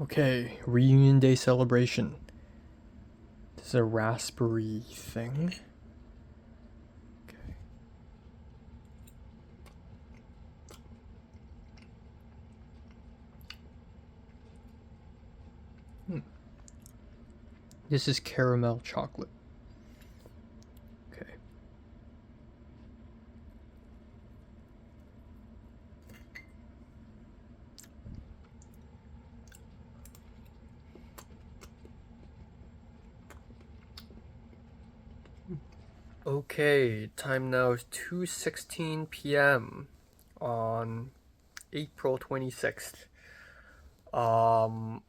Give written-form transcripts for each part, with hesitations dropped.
Okay, reunion day celebration. This is a raspberry thing. Okay. This is caramel chocolate. Okay. Okay, time now is 2:16 p.m. on April 26th. Um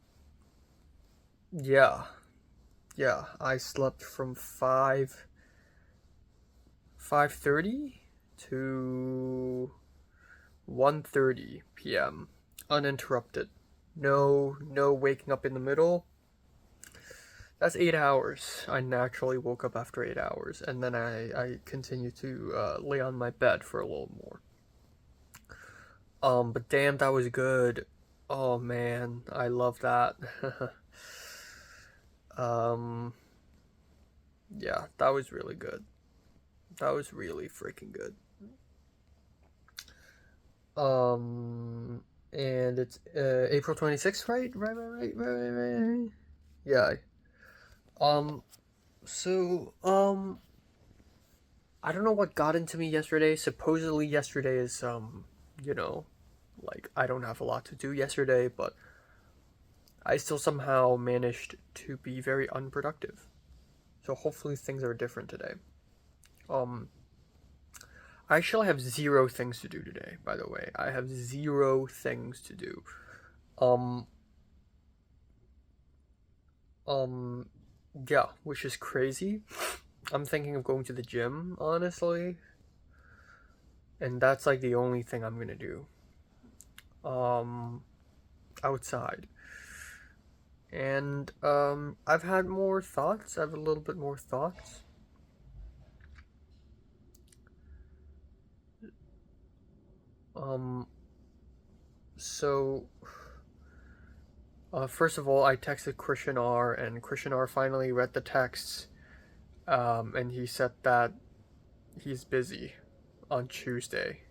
yeah. Yeah, I slept from 5:30 to 1:30 p.m. uninterrupted. No waking up in the middle. That's 8 hours. I naturally woke up after 8 hours, and then I continued to lay on my bed for a little more. But damn, that was good. Oh man, I love that. um, yeah, that was really good. That was really freaking good. Um, and it's April 26th, right? Right. Yeah. Um, so I don't know what got into me yesterday. Supposedly yesterday is you know, like I don't have a lot to do yesterday, but I still somehow managed to be very unproductive. So hopefully things are different today. Um I actually have zero things to do today, by the way. I have zero things to do. Um um yeah, which is crazy. I'm thinking of going to the gym, honestly, and that's like the only thing I'm going to do. Um outside. And I've had more thoughts. I have a little bit more thoughts. Um, so first of all, I texted Christian R, and Christian R finally read the texts. And he said that he's busy on Tuesday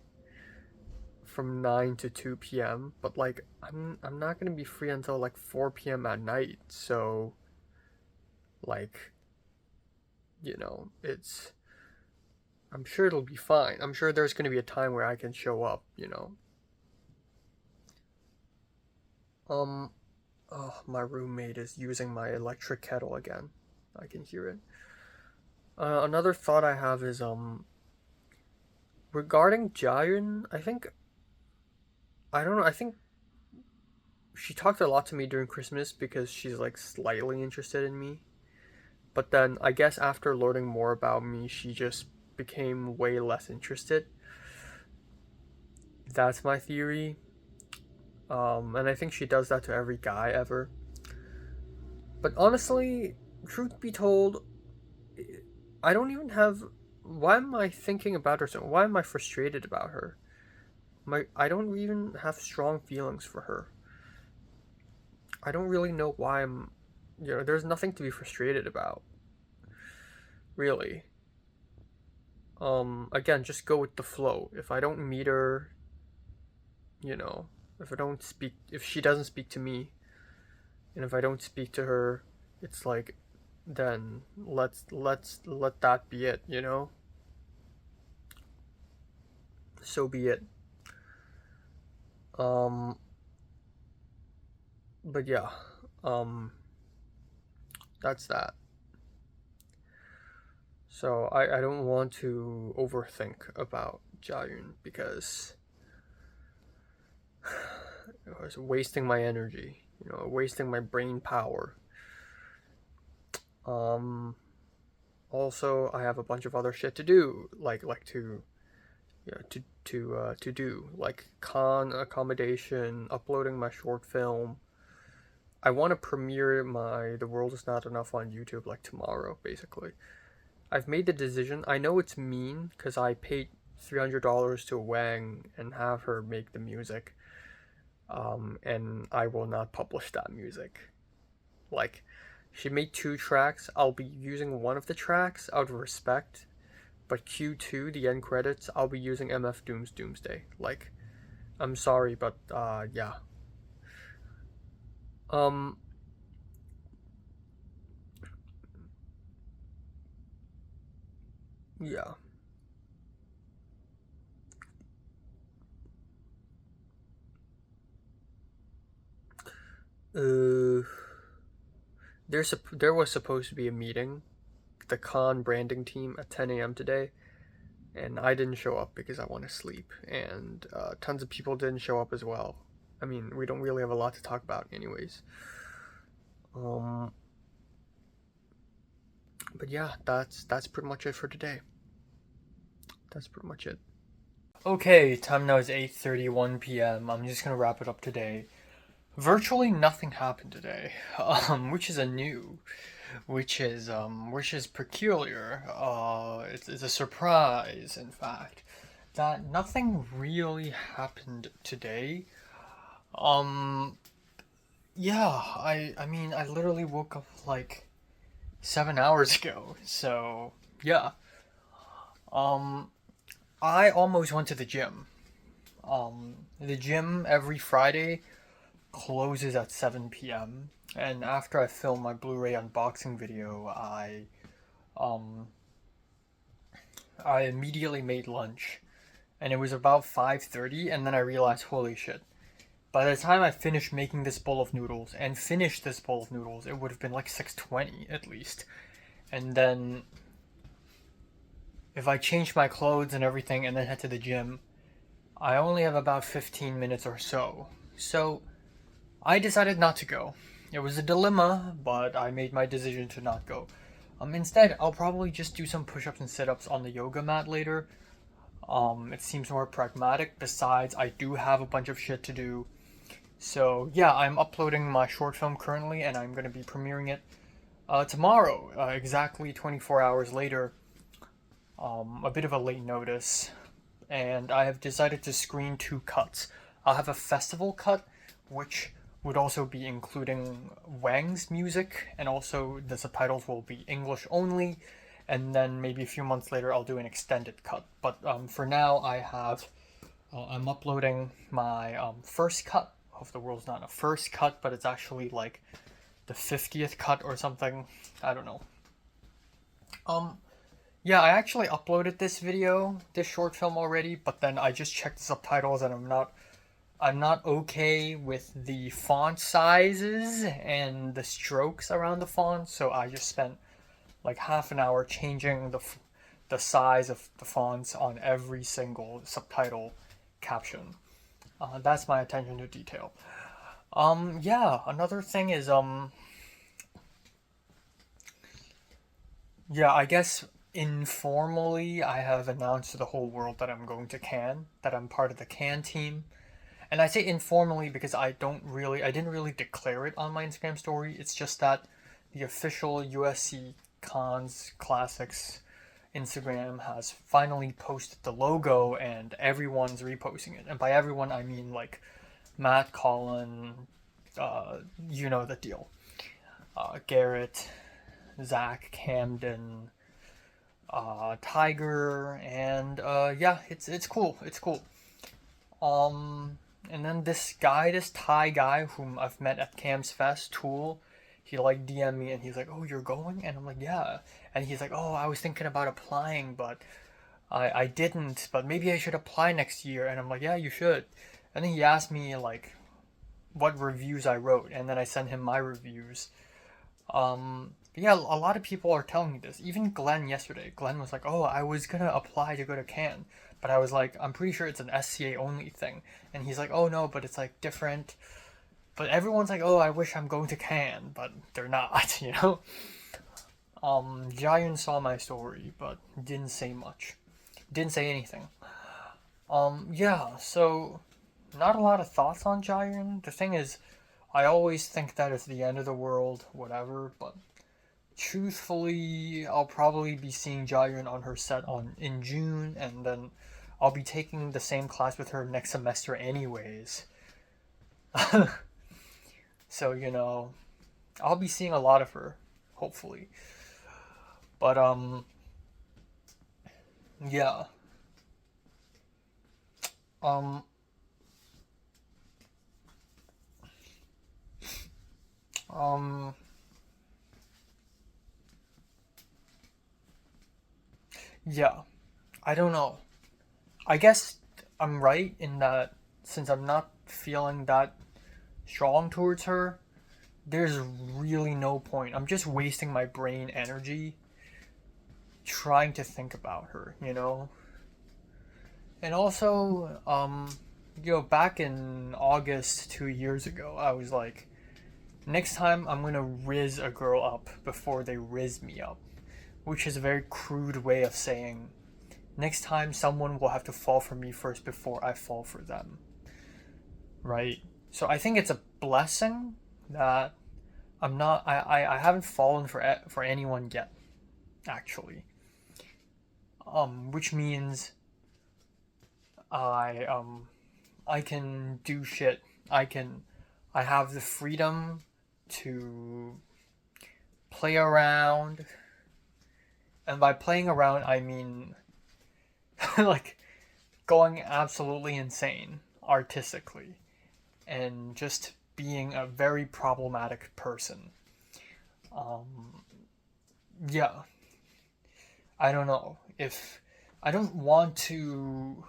from 9 to 2 p.m. But like, I'm not gonna be free until like 4 p.m. at night. So like, it's. I'm sure it'll be fine. I'm sure there's gonna be a time where I can show up. Um, oh, my roommate is using my electric kettle again. I can hear it. Another thought I have is regarding Jiren. I don't know. I think she talked a lot to me during Christmas because she's like slightly interested in me. But then I guess after learning more about me, she just became way less interested. That's my theory. And I think she does that to every guy ever. But honestly, truth be told, I don't even have. Why am I thinking about her so? Why am I frustrated about her? I don't even have strong feelings for her. I don't really know why I'm. There's nothing to be frustrated about, really. Again, just go with the flow. If I don't meet her, you know, if she doesn't speak to me, and if I don't speak to her, it's like, then let's let that be it. So be it. Um, but yeah, um, that's that. So I don't want to overthink about Jiayun because it was wasting my energy, wasting my brain power. Um, Also, I have a bunch of other shit to do, like to to do like con accommodation, uploading my short film. I want to premiere my The World Is Not Enough on YouTube like tomorrow, basically. I've made the decision. I know it's mean because I paid $300 to Wang and have her make the music. and I will not publish that music. Like, she made 2 tracks. I'll be using one of the tracks out of respect, but Q2, the end credits, I'll be using MF Doom's Doomsday. Like, I'm sorry, but yeah. Um, yeah. Uh, there was supposed to be a meeting, the con branding team at 10 a.m. today, and I didn't show up because I want to sleep, and tons of people didn't show up as well. I mean, we don't really have a lot to talk about, anyways. Um, but yeah, that's pretty much it for today. That's pretty much it. Okay, time now is 8:31 p.m. I'm just gonna wrap it up today. Virtually nothing happened today, which is which is peculiar. It's a surprise, in fact, that nothing really happened today. Um, yeah, I mean, I literally woke up like 7 hours ago, so yeah. Um, I almost went to the gym. The gym every Friday closes at 7 p.m. And after I filmed my Blu-ray unboxing video, um I immediately made lunch, and it was about 5:30, and then I realized, holy shit. By the time I finished making this bowl of noodles and finished this bowl of noodles, it would have been like 6:20 at least. And then if I changed my clothes and everything and then head to the gym, I only have about 15 minutes or so. So I decided not to go. It was a dilemma, but I made my decision to not go. Instead, I'll probably just do some push-ups and sit-ups on the yoga mat later. It seems more pragmatic. Besides, I do have a bunch of shit to do. So yeah, I'm uploading my short film currently, and I'm gonna be premiering it tomorrow, exactly 24 hours later. A bit of a late notice, and I have decided to screen 2 cuts. I'll have a festival cut, which would also be including Wang's music, and also the subtitles will be English only. And then maybe a few months later, I'll do an extended cut. But for now, I'm uploading my first cut of The World's Not a First Cut, but it's actually like the 50th cut or something. I don't know. Um, yeah, I actually uploaded this video, this short film already, but then I just checked the subtitles and I'm not okay with the font sizes and the strokes around the font, so I just spent like half an hour changing the size of the fonts on every single subtitle caption. That's my attention to detail. Yeah, another thing is yeah, I guess informally I have announced to the whole world that I'm going to Cannes, that I'm part of the Cannes team. And I say informally because I didn't really declare it on my Instagram story. It's just that the official USC Cons Classics Instagram has finally posted the logo and everyone's reposting it. And by everyone, I mean like Matt, Colin, you know the deal. Garrett, Zach, Camden, Tiger, and yeah, it's cool. It's cool. And then this Thai guy whom I've met at Cam's Fest, Tool, he like DM me and he's like, "Oh, you're going?" And I'm like, "Yeah." And he's like, "Oh, I was thinking about applying, but I didn't. But maybe I should apply next year." And I'm like, "Yeah, you should." And then he asked me like what reviews I wrote, and then I sent him my reviews. But yeah, a lot of people are telling me this. Even Glenn yesterday. Glenn was like, "Oh, I was gonna apply to go to Cannes, but I was like, I'm pretty sure it's an SCA only thing." And he's like, "Oh no, but it's like different." But everyone's like, "Oh, I wish I'm going to Cannes," but they're not, you know. Jiayun saw my story, but didn't say much. Didn't say anything. Yeah. So, not a lot of thoughts on Jiayun. The thing is, I always think that it's the end of the world, whatever. But truthfully, I'll probably be seeing Jiayun on her set on in June, and then I'll be taking the same class with her next semester anyways. So, I'll be seeing a lot of her, hopefully. But, yeah. Um, um, yeah. I don't know. I guess I'm right in that since I'm not feeling that strong towards her, there's really no point. I'm just wasting my brain energy trying to think about her. And also, back in August 2 years ago, I was like, next time I'm gonna riz a girl up before they riz me up, which is a very crude way of saying next time someone will have to fall for me first before I fall for them, right? So I think it's a blessing that I haven't fallen for anyone yet, actually. Which means I I can do shit. I have the freedom to play around, and by playing around I mean like going absolutely insane artistically and just being a very problematic person. Um, yeah, I don't know if I don't want to.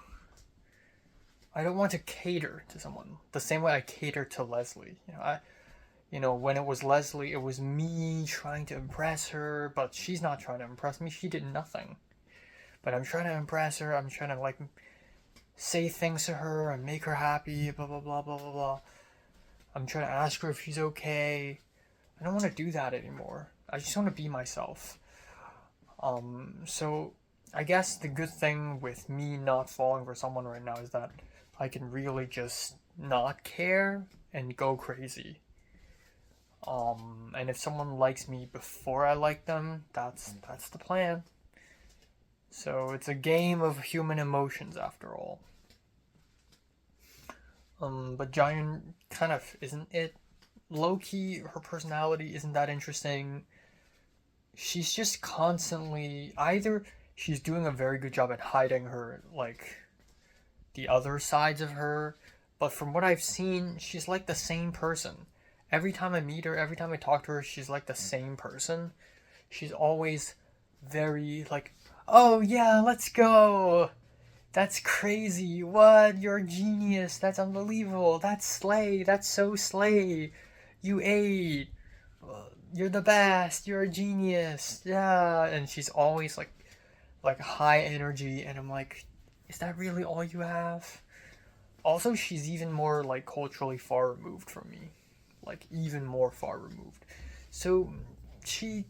I don't want to cater to someone the same way I cater to Leslie. When it was Leslie, it was me trying to impress her, but she's not trying to impress me. She did nothing. But I'm trying to impress her. I'm trying to like say things to her and make her happy. Blah blah blah blah blah blah. I'm trying to ask her if she's okay. I don't want to do that anymore. I just want to be myself. So I guess the good thing with me not falling for someone right now is that I can really just not care and go crazy. And if someone likes me before I like them, that's the plan. So it's a game of human emotions after all. But Giant kind of isn't it. Low key, her personality isn't that interesting. She's just constantly either she's doing a very good job at hiding her like the other sides of her, but from what I've seen, she's like the same person. Every time I meet her, every time I talk to her, she's like the same person. She's always very like, "Oh yeah, let's go. That's crazy. What? You're a genius. That's unbelievable. That's slay. That's so slay. You ate. You're the best. You're a genius." Yeah, and she's always like high energy, and I'm like, is that really all you have? Also, she's even more like culturally far removed from me, like even more far removed. So she's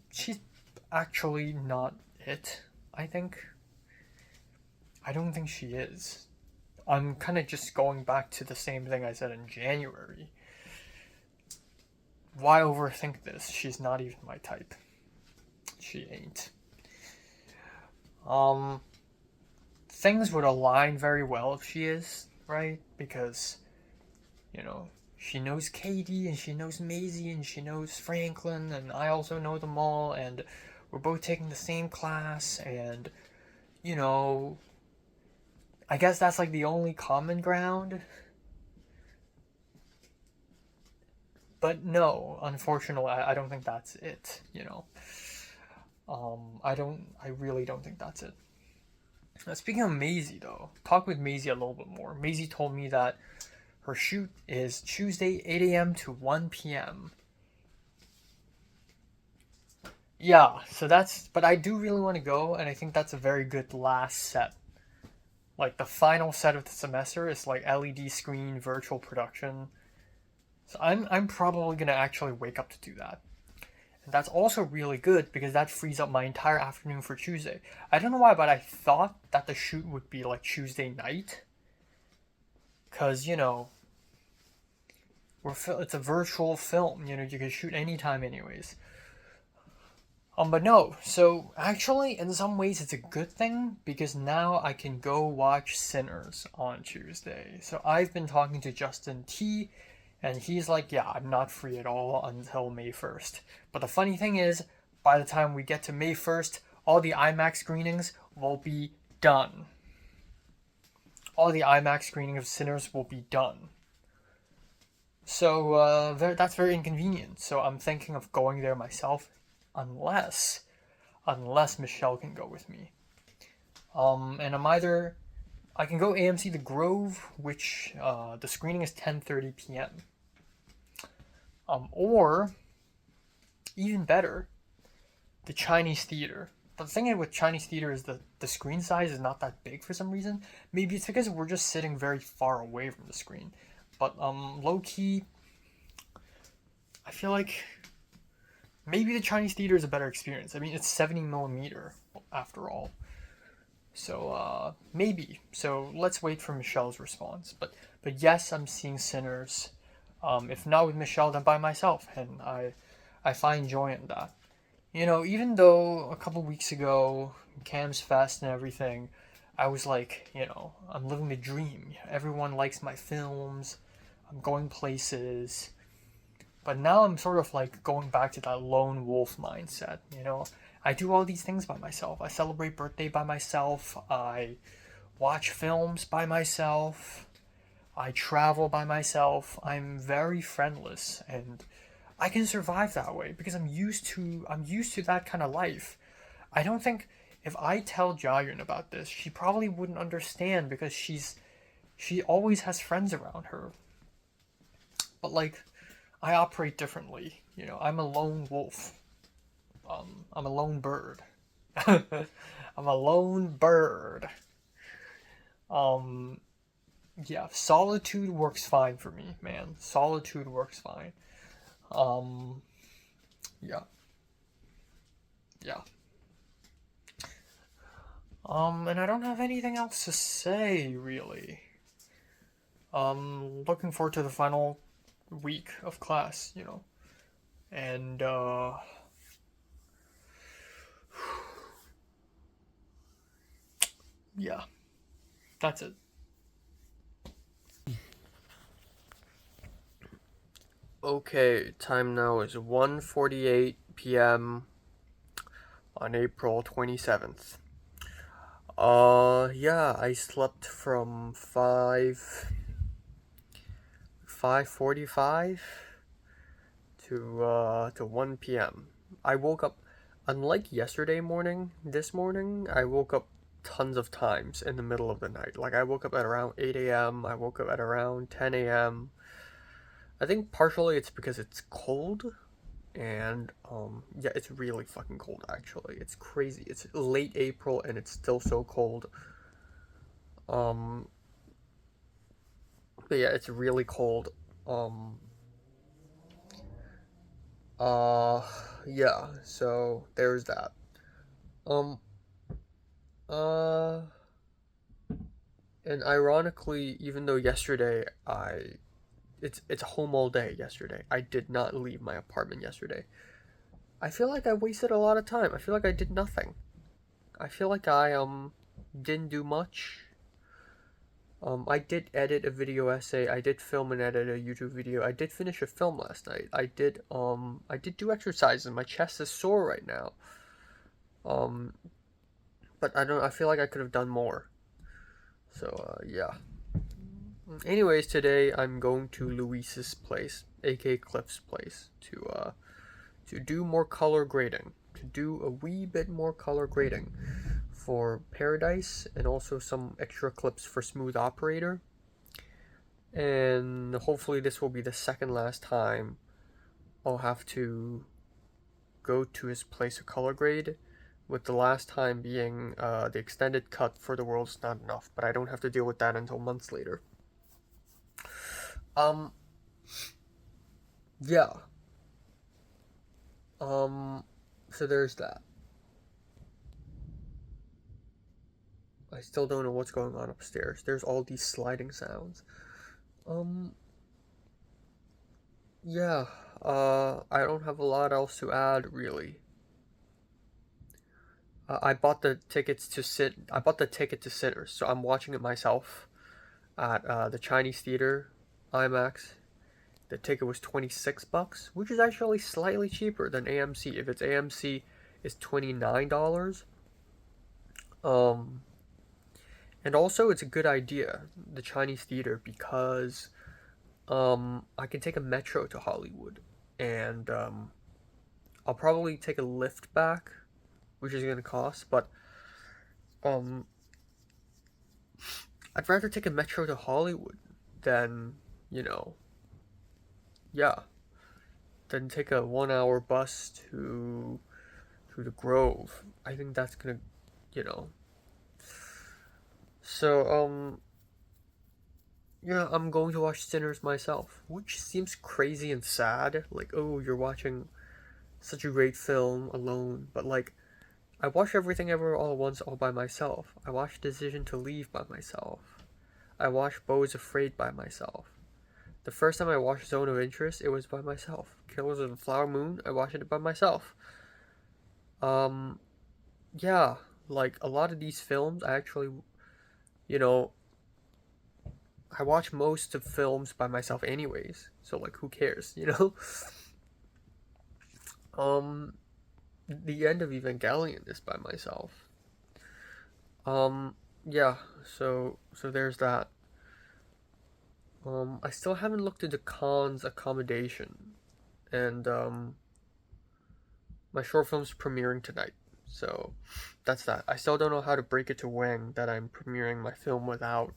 actually not it. I think. I don't think she is. I'm kind of just going back to the same thing I said in January. Why overthink this? She's not even my type. She ain't. Um, Things would align very well if she is, right? Because, she knows Katie and she knows Maisie and she knows Franklin and I also know them all and we're both taking the same class and, you know, I guess that's like the only common ground. But no, unfortunately, I don't think that's it. I really don't think that's it. Speaking of Maisie, though, talk with Maisie a little bit more. Maisie told me that her shoot is Tuesday, 8 a.m. to 1 p.m. Yeah, but I do really want to go, and I think that's a very good last set. Like, the final set of the semester is like LED screen, virtual production. So I'm probably gonna actually wake up to do that. And that's also really good because that frees up my entire afternoon for Tuesday. I don't know why, but I thought that the shoot would be like Tuesday night. Because, it's a virtual film, you can shoot anytime anyways. But no, so actually, in some ways, it's a good thing because now I can go watch Sinners on Tuesday. So I've been talking to Justin T, And he's like, yeah, I'm not free at all until May 1st. But the funny thing is, by the time we get to May 1st, all the IMAX screenings will be done. All the IMAX screening of Sinners will be done. So that's very inconvenient. So I'm thinking of going there myself, unless Michelle can go with me. And I can go AMC The Grove, which the screening is 10:30 p.m. Or even better, the Chinese Theater. But the thing with Chinese Theater is the screen size is not that big for some reason. Maybe it's because we're just sitting very far away from the screen. But low key, I feel like maybe the Chinese Theater is a better experience. I mean, it's 70mm after all. So maybe. So let's wait for Michelle's response. But yes, I'm seeing Sinners. If not with Michelle, then by myself, and I find joy in that. You know, even though a couple weeks ago, Cam's Fest and everything, I was like, you know, I'm living the dream. Everyone likes my films. I'm going places. But now I'm sort of like going back to that lone wolf mindset, you know. I do all these things by myself. I celebrate birthday by myself. I watch films by myself. I travel by myself. I'm very friendless, and I can survive that way because I'm used to that kind of life. I don't think if I tell Jiayun about this, she probably wouldn't understand because she always has friends around her. But like I operate differently, you know. I'm a lone wolf. I'm a lone bird. I'm a lone bird. Um yeah, solitude works fine for me, man. Solitude works fine. Um yeah. Yeah. And I don't have anything else to say, really. Looking forward to the final week of class, you know. And, yeah, that's it. Okay, time now is 1:48 p.m. on April 27th. Yeah, I slept from 5:45 to 1 p.m. I woke up, unlike yesterday morning, this morning I woke up tons of times in the middle of the night. Like I woke up at around 8 a.m. I woke up at around 10 a.m. I think partially it's because it's cold, and yeah, it's really fucking cold actually. It's crazy. It's late April and it's still so cold. Um but yeah, it's really cold. Um uh yeah, so there's that. Um uh and ironically, even though yesterday it's home all day yesterday. I did not leave my apartment yesterday. I feel like I wasted a lot of time. I feel like I did nothing. I feel like I didn't do much. I did edit a video essay. I did film and edit a YouTube video. I did finish a film last night. I did do exercises. My chest is sore right now. Um, but I feel like I could have done more. So, yeah. Anyways, today I'm going to Luis's place, aka Cliff's place, to do more color grading. To do a wee bit more color grading for Paradise, and also some extra clips for Smooth Operator. And hopefully this will be the second last time I'll have to go to his place to color grade, with the last time being the extended cut for The World's Not Enough, but I don't have to deal with that until months later. Yeah. So there's that. I still don't know what's going on upstairs. There's all these sliding sounds. Um, yeah, I don't have a lot else to add, really. I bought the tickets to sit. I bought the ticket to Sinners, so I'm watching it myself at the Chinese Theater, IMAX, the ticket was $26, which is actually slightly cheaper than AMC. If it's AMC, it's $29. Um, and also it's a good idea, the Chinese theater, because I can take a metro to Hollywood, and I'll probably take a lift back, which is gonna cost, but um, I'd rather take a metro to Hollywood than, you know, yeah, than take a 1 hour bus to the Grove. I think that's gonna, you know. So, yeah, I'm going to watch Sinners myself, which seems crazy and sad. Like, oh, you're watching such a great film alone, but like, I watched Everything Ever All at Once all by myself. I watched Decision to Leave by myself. I watched Beau is Afraid by myself. The first time I watched Zone of Interest, it was by myself. Killers of the Flower Moon, I watched it by myself. Yeah, like a lot of these films, I actually, you know, I watch most of films by myself anyways. So like, who cares, you know? Um, the end of Evangelion is by myself. Yeah, so there's that. I still haven't looked into Khan's accommodation, and my short film's premiering tonight, so that's that. I still don't know how to break it to Wang that I'm premiering my film without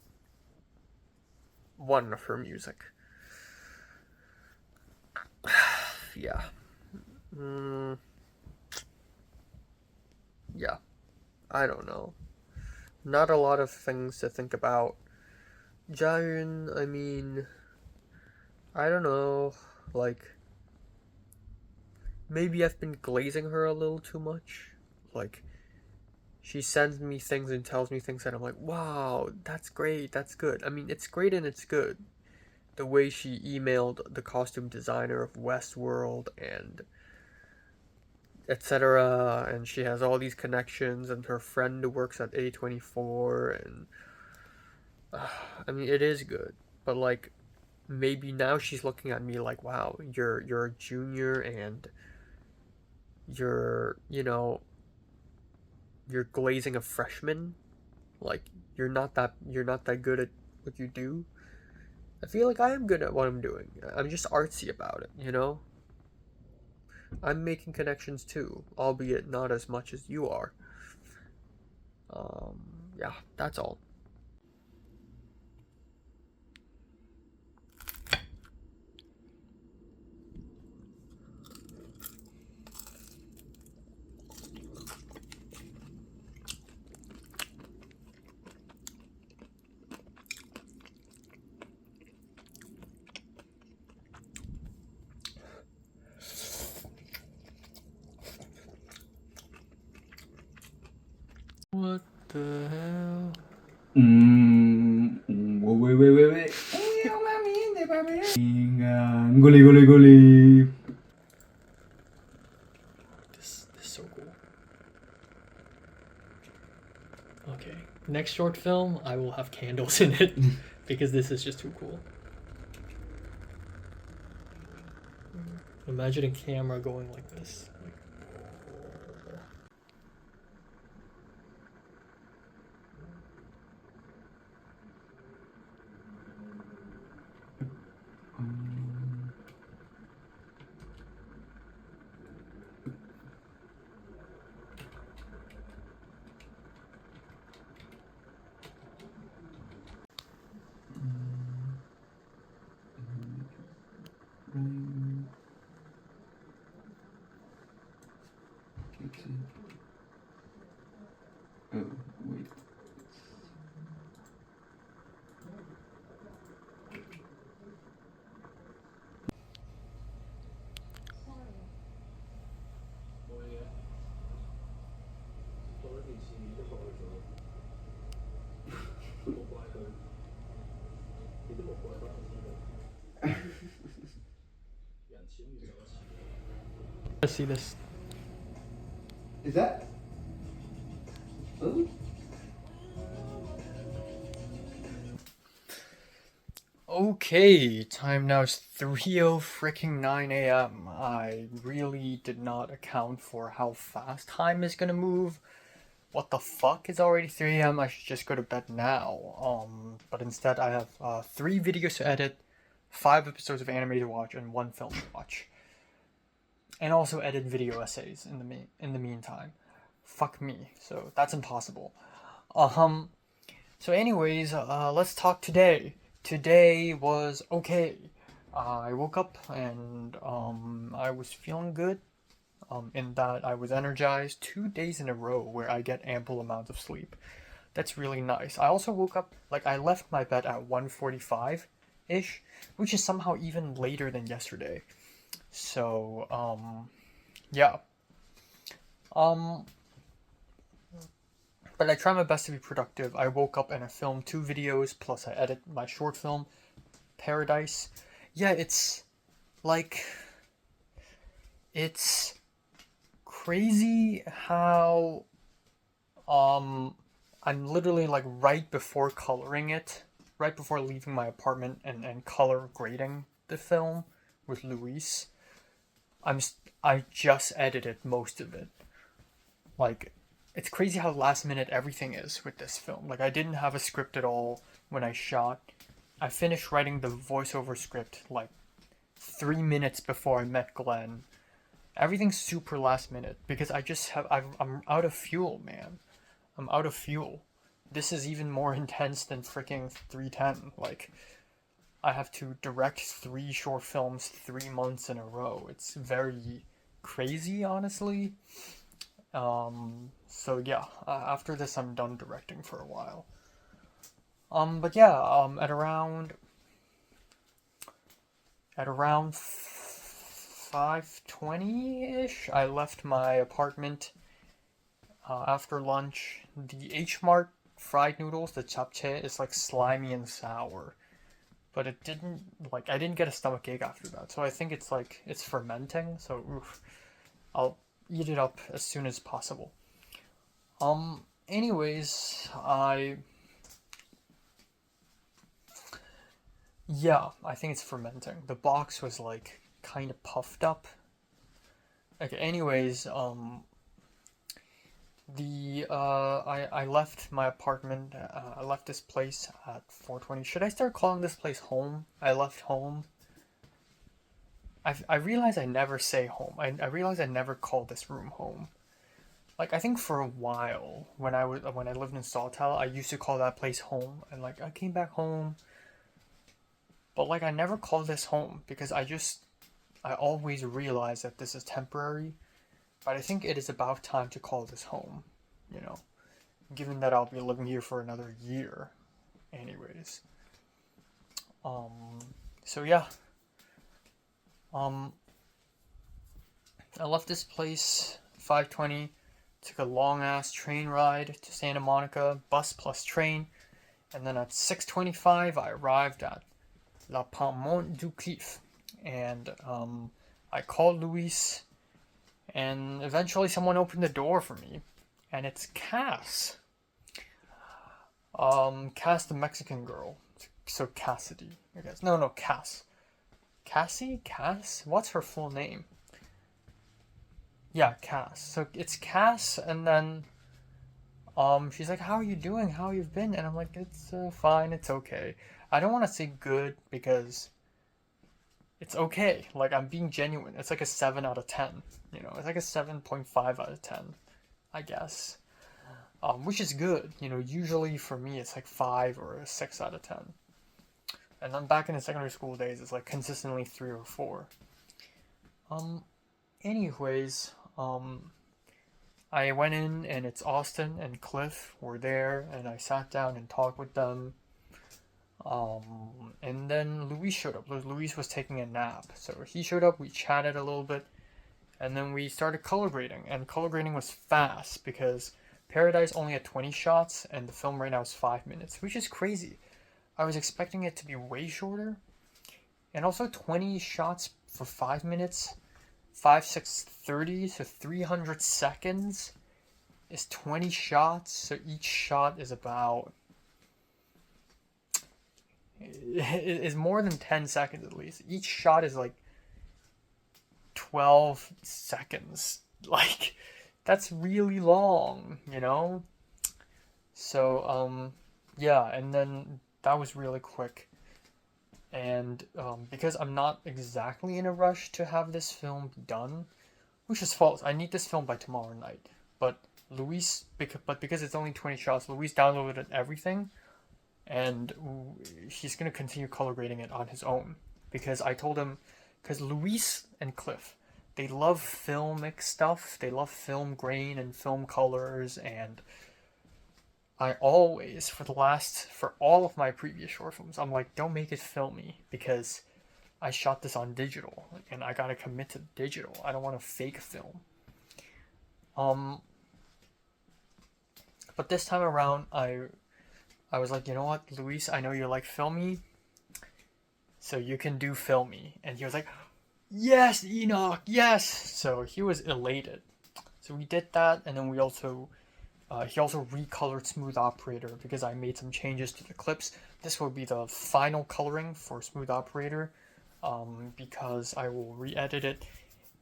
one of her music. Yeah. Yeah. I don't know. Not a lot of things to think about. Jiren, I mean, I don't know. Like, maybe I've been glazing her a little too much. Like, she sends me things and tells me things that I'm like, wow, that's great, that's good. I mean, it's great and it's good. The way she emailed the costume designer of Westworld and etc. And she has all these connections, and her friend works at A24, and I mean, it is good. But like, maybe now she's looking at me like, wow, you're a junior and you're, you know, you're glazing a freshman. Like, you're not that good at what you do. I feel like I am good at what I'm doing. I'm just artsy about it, you know? I'm making connections too, albeit not as much as you are. Um, yeah, that's all. What the hell? Wait. Gully, gully, gully. This is so cool. Okay, next short film, I will have candles in it because this is just too cool. Imagine a camera going like this. Like, Oh, wait. let's see this. Is that? Oh? Okay, time now is 3:09 freaking 9 a.m. I really did not account for how fast time is gonna move. What the fuck? It's already 3 a.m. I should just go to bed now. But instead I have 3 videos to edit, 5 episodes of anime to watch, and 1 film to watch. And also edit video essays in the meantime. Fuck me. So that's impossible. Um so anyways, let's talk today. Today was okay. I woke up and I was feeling good. In that I was energized 2 days in a row where I get ample amounts of sleep. That's really nice. I also woke up like I left my bed at 1:45 ish, which is somehow even later than yesterday. So yeah. Um but I try my best to be productive. I woke up and I filmed 2 videos plus I edit my short film Paradise. Yeah, like it's crazy how I'm literally like right before coloring it, right before leaving my apartment and color grading the film with Luis. I'm I just edited most of it. Like it's crazy how last minute everything is with this film. Like I didn't have a script at all when I shot. I finished writing the voiceover script like 3 minutes before I met Glenn. Everything's super last minute because I'm out of fuel, man. I'm out of fuel. This is even more intense than freaking 310. Like I have to direct 3 short films 3 months in a row. It's very crazy, honestly. So yeah, after this, I'm done directing for a while. But yeah, at around 5:20 ish, I left my apartment. After lunch, the H Mart fried noodles, the japchae, is like slimy and sour. But it didn't I didn't get a stomach ache after that. So I think it's fermenting. So oof, I'll eat it up as soon as possible. Anyways, I think it's fermenting. The box was like kind of puffed up. Okay, anyways, I left my apartment. I left this place at 4:20. Should I start calling this place home? I left home. I realize I never say home. I realize I never call this room home. Like I think for a while when I lived in Sawtell, I used to call that place home, and like I came back home. But like I never called this home because I always realize that this is temporary. But I think it is about time to call this home, you know, given that I'll be living here for another year, anyways. So yeah, um, I left this place 5:20, took a long ass train ride to Santa Monica, bus plus train, and then at 6:25 I arrived at La Palmont du Cliff, and I called Luis, and eventually someone opened the door for me, and it's Cass. Cass, the Mexican girl. So Cassidy, I guess. No, Cass. Cassie? Cass? What's her full name? Yeah, Cass. So it's Cass, and then she's like, "How are you doing? How you've been?" And I'm like, "It's fine. It's okay." I don't want to say good because it's okay. Like I'm being genuine. It's like a 7 out of 10. You know, it's like a 7.5 out of 10, I guess. Which is good. You know, usually for me it's like 5 or a 6 out of 10. And then back in the secondary school days, it's like consistently 3 or 4. Um, anyways, I went in and it's Austin and Cliff were there, and I sat down and talked with them. And then Luis showed up. Luis was taking a nap, so he showed up. We chatted a little bit, and then we started color grading. And color grading was fast because Paradise only had 20 shots, and the film right now is 5 minutes, which is crazy. I was expecting it to be way shorter, and also 20 shots for 5 minutes, 5, 6, 30, so 300 seconds is 20 shots. So each shot is about is more than 10 seconds at least. Each shot is like 12 seconds. Like, that's really long, you know? So, yeah, and then that was really quick. And because I'm not exactly in a rush to have this film done, which is false. I need this film by tomorrow night. But because it's only 20 shots, Luis downloaded everything, and he's gonna continue color grading it on his own. Because I told him, because Luis and Cliff, they love filmic stuff. They love film grain and film colors, and I always, for all of my previous short films, I'm like, don't make it filmy because I shot this on digital and I gotta commit to digital. I don't want to fake film. Um, but this time around, I was like, you know what, Luis, I know you like filmy, so you can do filmy. And he was like, yes, Enoch, yes. So he was elated. So we did that, and then he also recolored Smooth Operator because I made some changes to the clips. This will be the final coloring for Smooth Operator, because I will re-edit it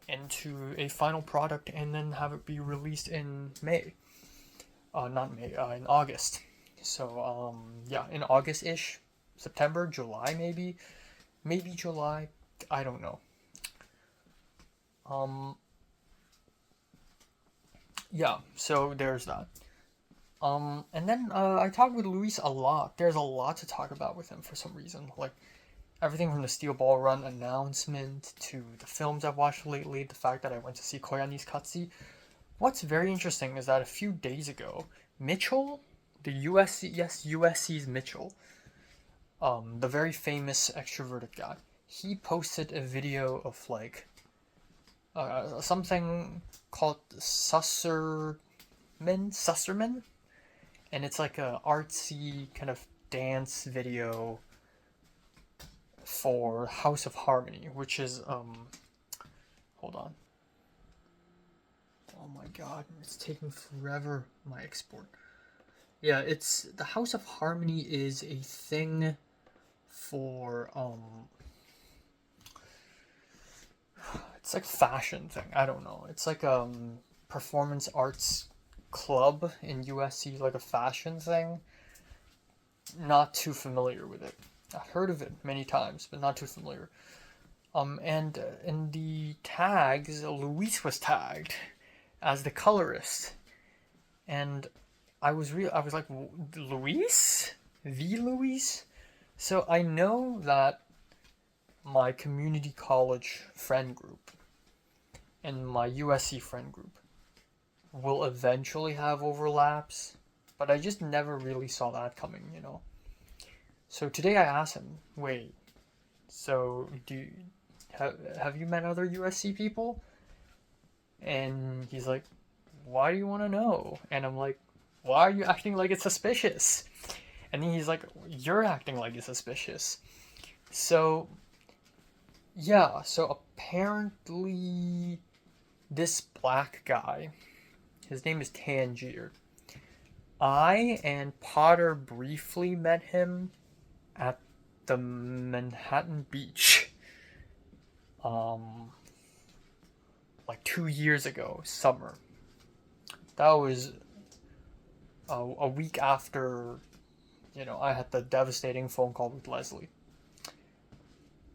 into a final product and then have it be released in May. Not May, in August. So, yeah, in August-ish. September, July maybe? Maybe July. I don't know. Yeah, so there's that. And then I talked with Luis a lot. There's a lot to talk about with him for some reason. Like everything from the Steel Ball Run announcement to the films I've watched lately, the fact that I went to see Koyanis Katsi. What's very interesting is that a few days ago, Mitchell, the USC, yes, USC's Mitchell, the very famous extroverted guy, he posted a video of like something called Susserman, and it's like a artsy kind of dance video for House of Harmony, which is hold on. Oh my god, it's taking forever, my export. Yeah, it's the House of Harmony is a thing for it's like fashion thing. I don't know. It's like performance arts club in USC, like a fashion thing. Not too familiar with it. I've heard of it many times, but not too familiar. And in the tags, Luis was tagged as the colorist, and I was like, Luis, the Luis. So I know that my community college friend group and my USC friend group will eventually have overlaps, but I just never really saw that coming, you know. So today I asked him, wait, so have you met other USC people? And he's like, why do you want to know? And I'm like, why are you acting like it's suspicious? And then he's like, you're acting like it's suspicious. So, yeah, so apparently this black guy, his name is Tangier. I and Potter briefly met him at the Manhattan Beach. Like 2 years ago, summer. That was a week after, I had the devastating phone call with Leslie.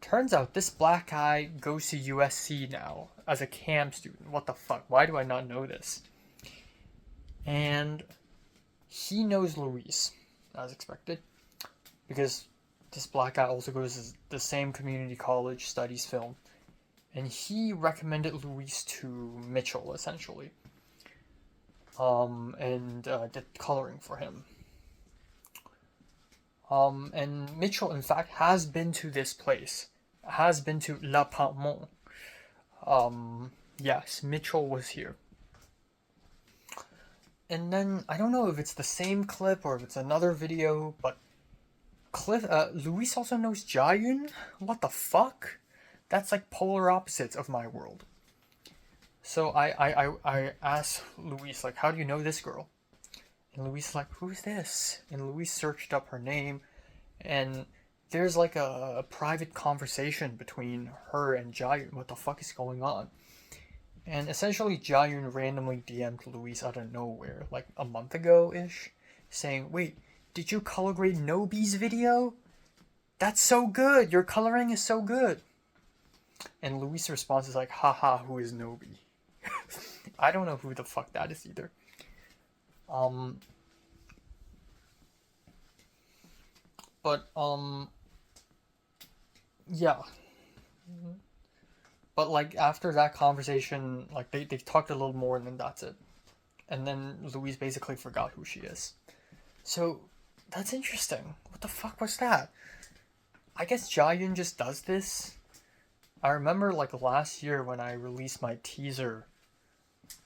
Turns out this black guy goes to USC now as a CAM student. What the fuck? Why do I not know this? And he knows Luis, as expected, because this black guy also goes to the same community college, studies film, and he recommended Luis to Mitchell, essentially, and did coloring for him. And Mitchell, in fact, has been to this place, has been to L'Appartement. Yes, Mitchell was here. And then, I don't know if it's the same clip or if it's another video, but Luis also knows Jayun? What the fuck? That's like polar opposites of my world. So I asked Luis, like, how do you know this girl? And Luis is like, who's this? And Luis searched up her name, and there's like a private conversation between her and Jayun. What the fuck is going on? And essentially, Jayun randomly DM'd Luis out of nowhere, like a month ago ish, saying, "Wait, did you color grade Nobi's video? That's so good! Your coloring is so good!" And Luis' response is like, "Haha, who is Nobi?" I don't know who the fuck that is either. But, yeah. But, like, after that conversation, like, they talked a little more and then that's it. And then Louise basically forgot who she is. So, that's interesting. What the fuck was that? I guess Jayun just does this. I remember, like, last year when I released my teaser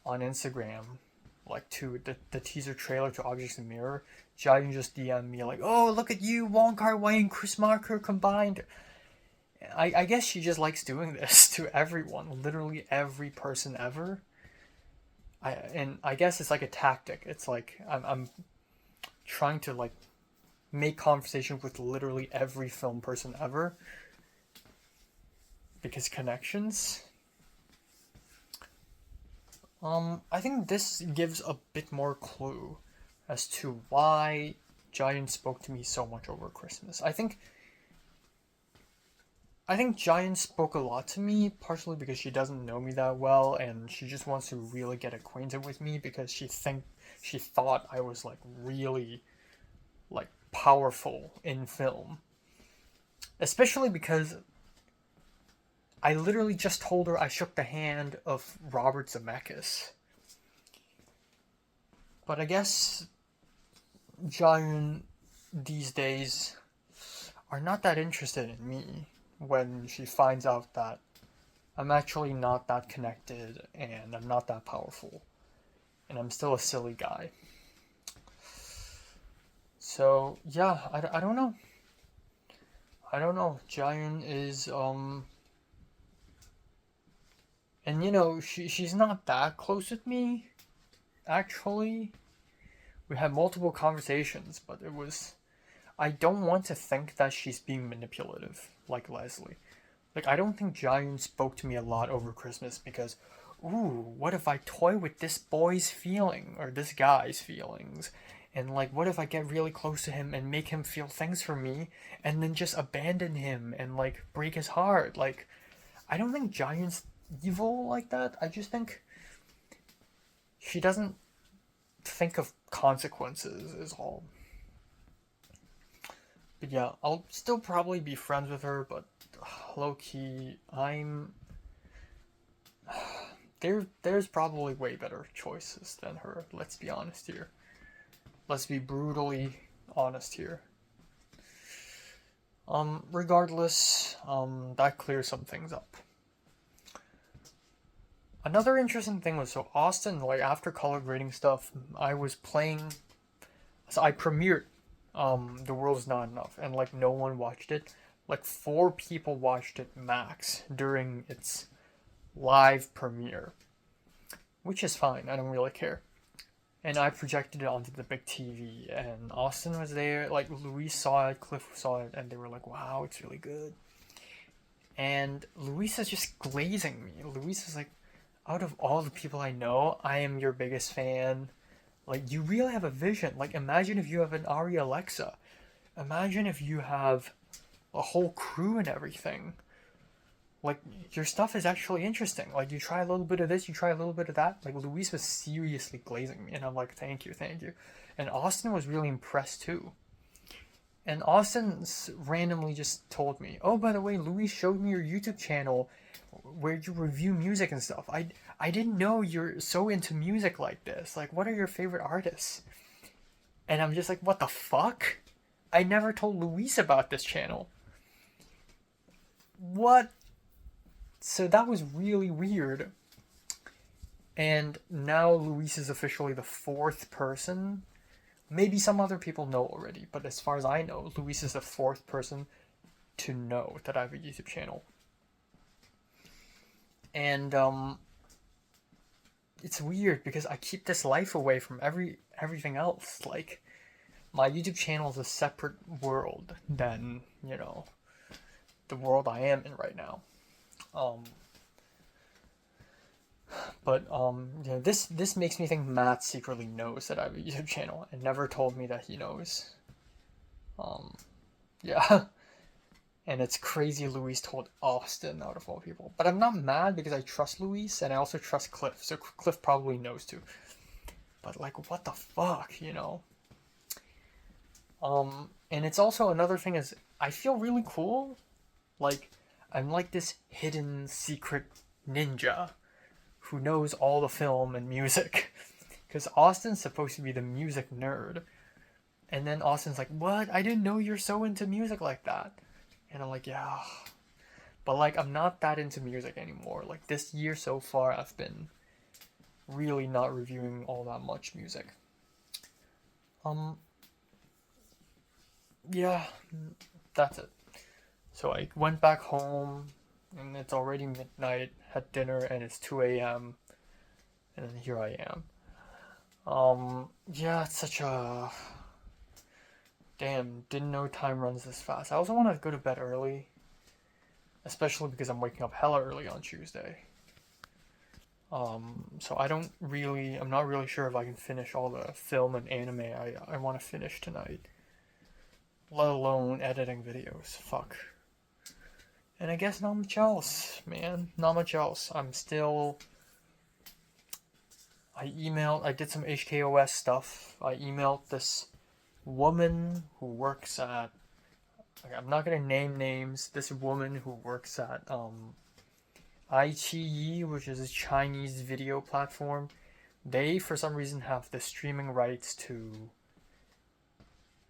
on Instagram, like, to the teaser trailer to Objects in Mirror, Jayun just DM'd me, like, "Oh, look at you, Wong Kar-wai and Chris Marker combined." I guess she just likes doing this to everyone, literally every person ever. And I guess it's like a tactic. It's like I'm trying to like make conversation with literally every film person ever because connections. I think this gives a bit more clue as to why Jayun spoke to me so much over Christmas. I think Jayun spoke a lot to me, partially because she doesn't know me that well, and she just wants to really get acquainted with me because she thought I was like really like powerful in film. Especially because I literally just told her I shook the hand of Robert Zemeckis. But I guess Jayun these days are not that interested in me when she finds out that I'm actually not that connected and I'm not that powerful and I'm still a silly guy. So yeah, I don't know. I don't know. Jayun is and you know she's not that close with me actually. We had multiple conversations, but it was I don't want to think that she's being manipulative like Leslie. Like, I don't think Jayun spoke to me a lot over Christmas because, ooh, what if I toy with this boy's feeling or this guy's feelings? And, like, what if I get really close to him and make him feel things for me and then just abandon him and, like, break his heart? Like, I don't think Jayun's evil like that. I just think she doesn't think of consequences, is all. But yeah, I'll still probably be friends with her, but low key, there's probably way better choices than her. Let's be honest here. Let's be brutally honest here. Regardless, that clears some things up. Another interesting thing was so Austin, like after color grading stuff, I premiered The World's Not Enough, and like no one watched it. Like 4 people watched it max during its live premiere, which is fine. I don't really care. And I projected it onto the big TV, and Austin was there. Like Luis saw it, Cliff saw it, and they were like, "Wow, it's really good." And Luis is just glazing me. Luis is like, "Out of all the people I know, I am your biggest fan. Like, you really have a vision. Like, imagine if you have an Ari Alexa. Imagine if you have a whole crew and everything. Like, your stuff is actually interesting. Like, you try a little bit of this, you try a little bit of that." Like, Luis was seriously glazing me, and I'm like, thank you, thank you. And Austin was really impressed too. And Austin randomly just told me, "Oh, by the way, Luis showed me your YouTube channel where you review music and stuff. I didn't know you're so into music like this. Like, what are your favorite artists?" And I'm just like, what the fuck? I never told Luis about this channel. What? So that was really weird. And now Luis is officially the 4th person. Maybe some other people know already, but as far as I know, Luis is the 4th person to know that I have a YouTube channel. And it's weird because I keep this life away from everything else. Like, my YouTube channel is a separate world than, you know, the world I am in right now. But you know, this makes me think Matt secretly knows that I have a YouTube channel and never told me that he knows. Yeah. And it's crazy Luis told Austin out of all people. But I'm not mad because I trust Luis and I also trust Cliff. So Cliff probably knows too. But like, what the fuck, you know? And it's also another thing is I feel really cool. Like, I'm like this hidden secret ninja who knows all the film and music. Because Austin's supposed to be the music nerd. And then Austin's like, what? I didn't know you're so into music like that. And I'm like, yeah. But like, I'm not that into music anymore. Like, this year so far, I've been really not reviewing all that much music. Yeah, that's it. So I went back home, and it's already midnight, had dinner, and it's 2 a.m. And then here I am. Yeah, it's such a... Damn, didn't know time runs this fast. I also want to go to bed early, especially because I'm waking up hella early on Tuesday. So I'm not really sure if I can finish all the film and anime I want to finish tonight. Let alone editing videos. Fuck. And I guess not much else, man. Not much else. I did some HKOS stuff. I emailed this woman who works at, I'm not gonna name names, this woman who works at iQIYI, which is a Chinese video platform. They for some reason have the streaming rights to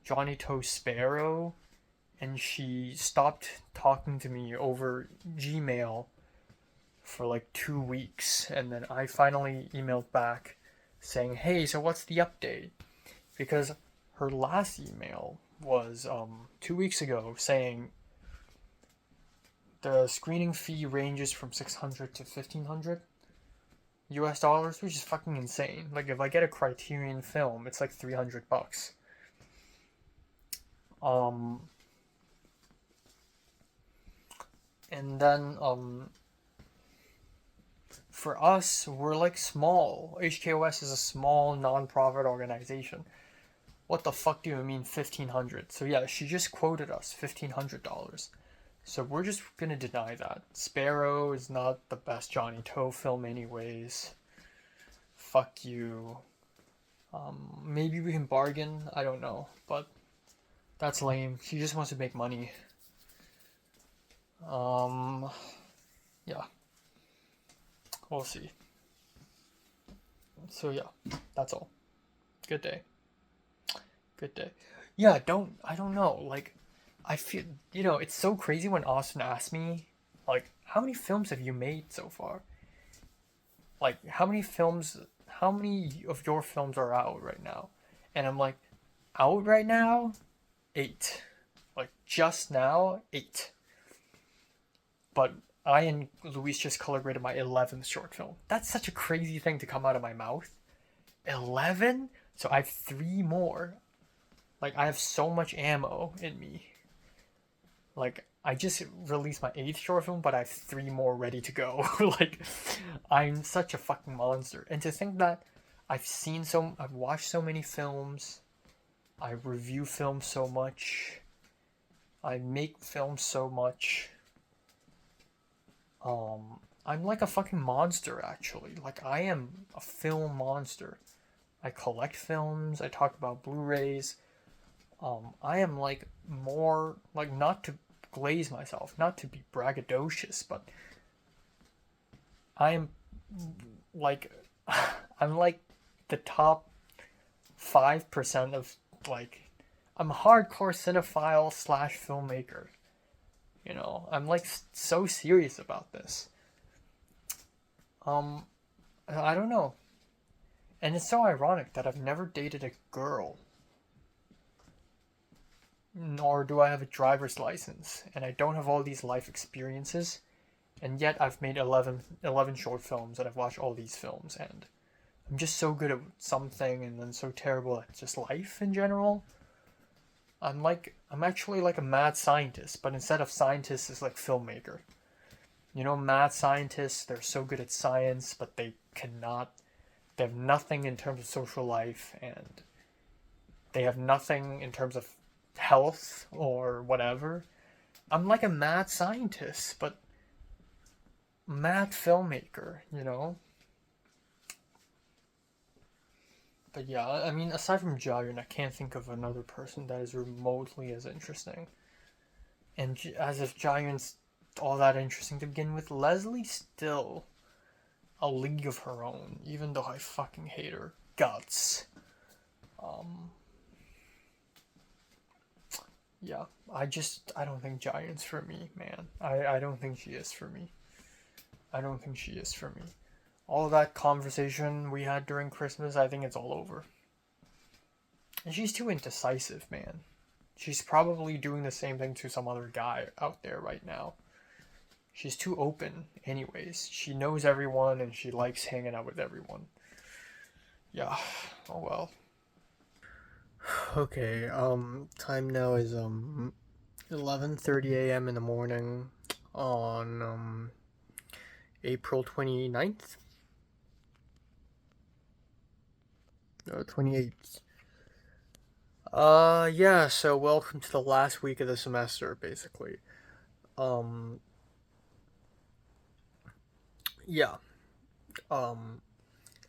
Johnny Toe Sparrow, and she stopped talking to me over Gmail for like 2 weeks, and then I finally emailed back saying, hey, so what's the update? Because her last email was 2 weeks ago saying the screening fee ranges from $600 to $1,500 US dollars, which is fucking insane. Like, if I get a Criterion film, it's like $300. And then for us, we're like small. HKOS is a small non-profit organization. What the fuck do you mean $1,500? So yeah, she just quoted us $1,500. So we're just gonna deny that. Sparrow is not the best Johnny Toe film anyways. Fuck you. Maybe we can bargain, I don't know, but that's lame. She just wants to make money. Yeah. We'll see. So yeah, that's all. Good day. Good day. Yeah, I don't know. Like, I feel, you know, it's so crazy when Austin asks me, like, how many films have you made so far? Like, how many of your films are out right now? And I'm like, out right now? 8. Like, just now? 8. But I and Luis just celebrated my 11th short film. That's such a crazy thing to come out of my mouth. 11? So I have 3 more. Like, I have so much ammo in me. Like, I just released my 8th short film, but I have 3 more ready to go. Like, I'm such a fucking monster. And to think that I've watched so many films, I review films so much, I make films so much. I'm like a fucking monster, actually. Like, I am a film monster. I collect films, I talk about Blu-rays. I am like more, like, not to glaze myself, not to be braggadocious, but I'm like, I'm like the top 5% of, like, I'm a hardcore cinephile slash filmmaker. You know, I'm like so serious about this. I don't know. And it's so ironic that I've never dated a girl. Nor do I have a driver's license. And I don't have all these life experiences. And yet I've made 11 short films and I've watched all these films. And I'm just so good at something and then so terrible at just life in general. I'm actually like a mad scientist, but instead of scientist, it's like filmmaker. You know, mad scientists, they're so good at science, but they have nothing in terms of social life, and they have nothing in terms of health or whatever. I'm like a mad scientist, but mad filmmaker, you know? But yeah, I mean, aside from Jayan, I can't think of another person that is remotely as interesting. And as if Jayan's all that interesting to begin with, Leslie's still a league of her own, even though I fucking hate her guts. Yeah, I don't think Jayan's for me, man. I don't think she is for me. I don't think she is for me. All that conversation we had during Christmas, I think it's all over. And she's too indecisive, man. She's probably doing the same thing to some other guy out there right now. She's too open, anyways. She knows everyone and she likes hanging out with everyone. Yeah, oh well. Okay, time now is 11:30 a.m. in the morning on April 29th. No, 28th. Yeah, so welcome to the last week of the semester, basically. Um, yeah. Um,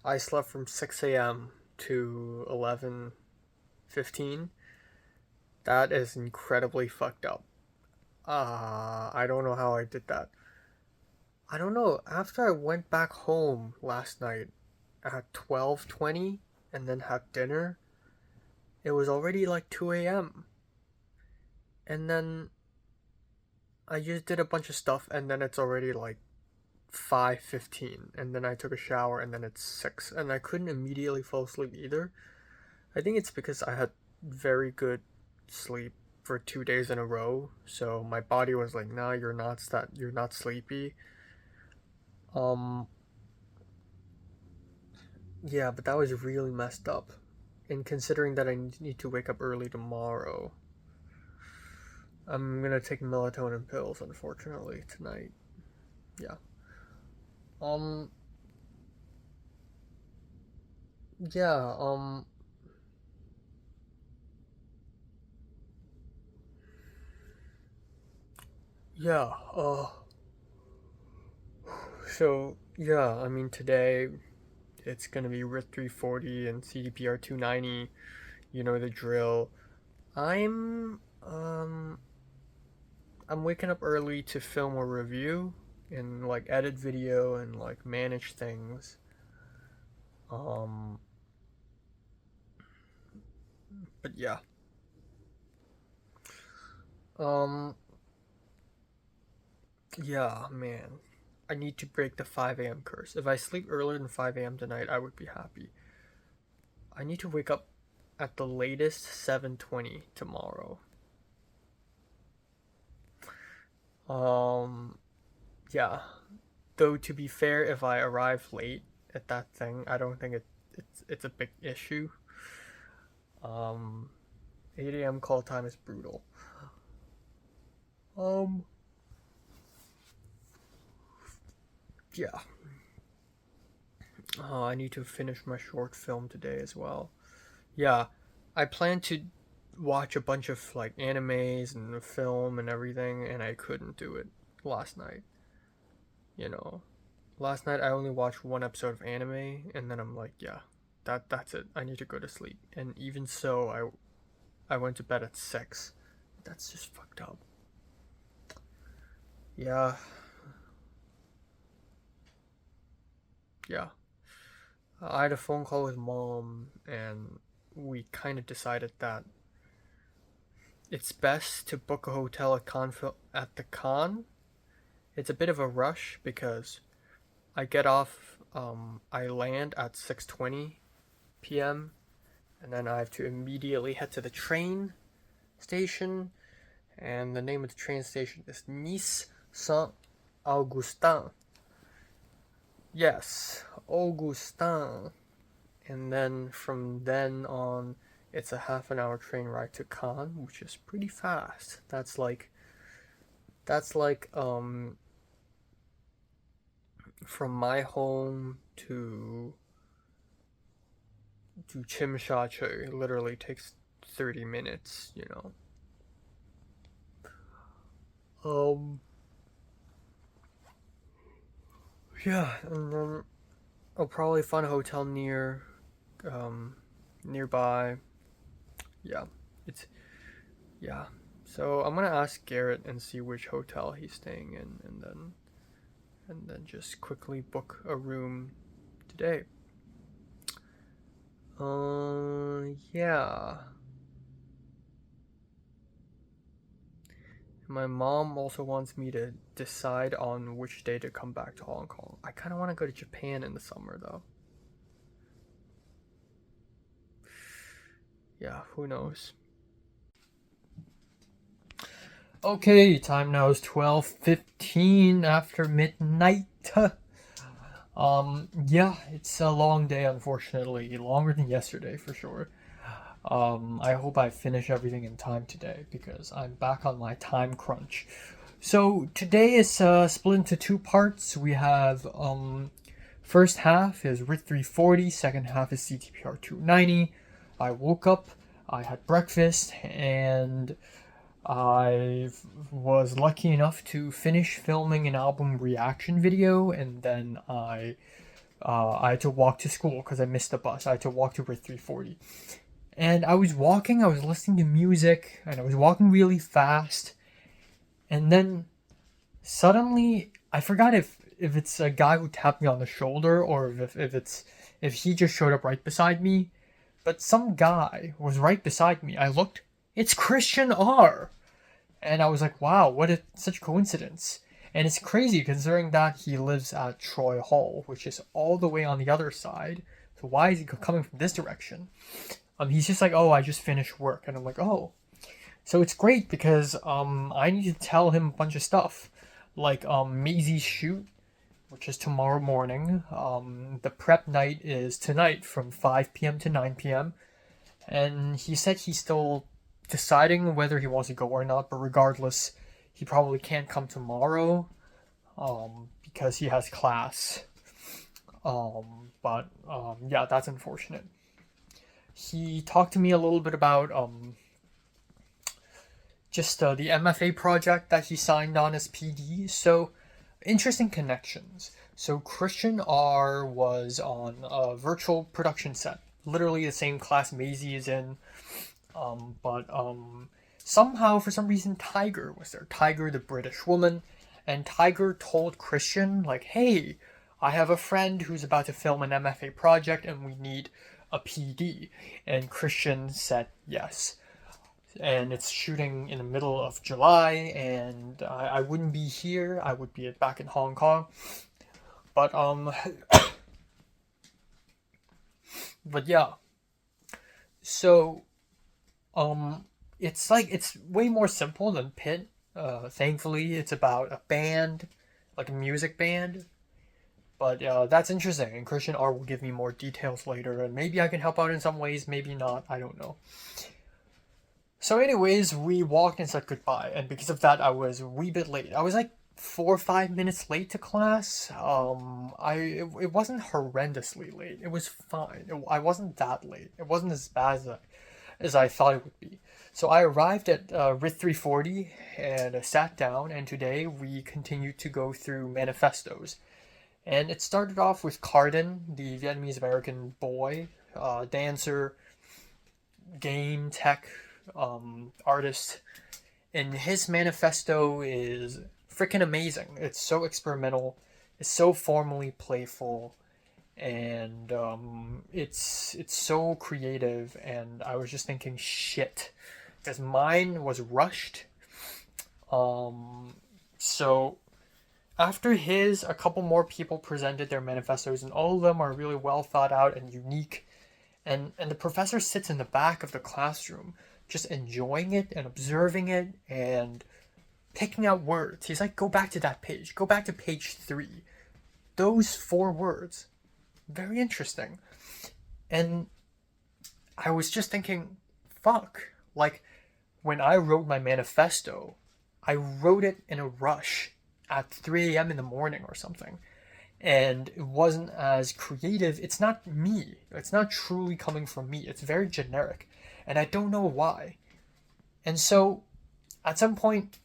I slept from 6 a.m. to 11:15. That is incredibly fucked up. I don't know how I did that. I don't know. After I went back home last night at 12:20 and then had dinner, it was already like 2 a.m. And then I just did a bunch of stuff and then it's already like 5:15 and then I took a shower and then it's 6 and I couldn't immediately fall asleep either. I think it's because I had very good sleep for 2 days in a row, so my body was like, "Nah, you're not sleepy." Um yeah, but that was really messed up. And considering that I need to wake up early tomorrow, I'm gonna take melatonin pills, unfortunately, tonight. Yeah. Um, yeah, yeah, yeah, I mean, today it's gonna be RIT 340 and CDPR 290, you know the drill. I'm, um, I'm waking up early to film a review and, like, edit video and, like, manage things. Um, but yeah. Um, yeah, man. I need to break the 5 a.m. curse. If I sleep earlier than 5 a.m. tonight, I would be happy. I need to wake up at the latest 7:20 tomorrow. Um, yeah. Though to be fair, if I arrive late at that thing, I don't think it's a big issue. Um, 8 a.m. call time is brutal. Um, yeah. I need to finish my short film today as well. Yeah, I plan to watch a bunch of like animes and film and everything, and I couldn't do it last night. You know, last night I only watched one episode of anime, and then I'm like, yeah, that's it. I need to go to sleep. And even so, I went to bed at 6. That's just fucked up. Yeah, yeah. I had a phone call with mom, and we kind of decided that it's best to book a hotel at the con. It's a bit of a rush because I get off. I land at 6:20 p.m. and then I have to immediately head to the train station. And the name of the train station is Nice Saint Augustin. Yes, Augustin. And then from then on, It's a half an hour train ride to Cannes, which is pretty fast. That's like from my home to Chimshache, it literally takes 30 minutes, you know. Yeah, and then I'll probably find a hotel nearby. Yeah, it's yeah. So I'm gonna ask Garrett and see which hotel he's staying in, and then just quickly book a room today. Yeah. My mom also wants me to decide on which day to come back to Hong Kong. I kind of want to go to Japan in the summer, though. Yeah, who knows? Okay, time now is 12:15 after midnight. Yeah, it's a long day, unfortunately. Longer than yesterday, for sure. I hope I finish everything in time today because I'm back on my time crunch. So today is split into two parts. We have first half is RIT 340, second half is CTPR 290. I woke up, I had breakfast, and I was lucky enough to finish filming an album reaction video, and then I had to walk to school because I missed the bus. I had to walk to RIT 340. And I was walking, I was listening to music, and I was walking really fast. And then suddenly, I forgot if it's a guy who tapped me on the shoulder or if he just showed up right beside me. But some guy was right beside me. I looked, it's Christian R. And I was like, wow, such coincidence. And it's crazy considering that he lives at Troy Hall, which is all the way on the other side. So why is he coming from this direction? He's just like, oh, I just finished work. And I'm like, oh. So it's great because I need to tell him a bunch of stuff. Like Maisie's shoot, which is tomorrow morning. The prep night is tonight from 5 p.m. to 9 p.m. And he said he's still deciding whether he wants to go or not. But regardless, he probably can't come tomorrow because he has class. But yeah, that's unfortunate. He talked to me a little bit about just the MFA project that he signed on as PD. So, interesting connections. So, Christian R was on a virtual production set, literally the same class Maisie is in. But somehow, for some reason, Tiger was there. Tiger, the British woman. And Tiger told Christian, like, hey, I have a friend who's about to film an MFA project and we need a PD. And Christian said yes. And it's shooting in the middle of July, and I wouldn't be here. I would be back in Hong Kong. But but yeah. So it's way more simple than Pit. Thankfully, it's about a band, like a music band. But that's interesting, and Christian R will give me more details later, and maybe I can help out in some ways, maybe not, I don't know. So anyways, we walked and said goodbye, and because of that, I was a wee bit late. I was like 4 or 5 minutes late to class. It wasn't horrendously late. It was fine. I wasn't that late. It wasn't as bad as I thought it would be. So I arrived at RIT 340 and sat down, and today we continued to go through manifestos. And it started off with Cardin, the Vietnamese American boy, dancer, game tech artist, and his manifesto is freaking amazing. It's so experimental, it's so formally playful, and it's so creative. And I was just thinking, shit, because mine was rushed. So after his, a couple more people presented their manifestos, and all of them are really well thought out and unique. And the professor sits in the back of the classroom, just enjoying it and observing it and picking out words. He's like, go back to that page. Go back to page 3. Those 4 words. Very interesting. And I was just thinking, fuck? Like, when I wrote my manifesto, I wrote it in a rush at 3 a.m. in the morning or something. And it wasn't as creative. It's not me. It's not truly coming from me. It's very generic. And I don't know why. And so, at some point,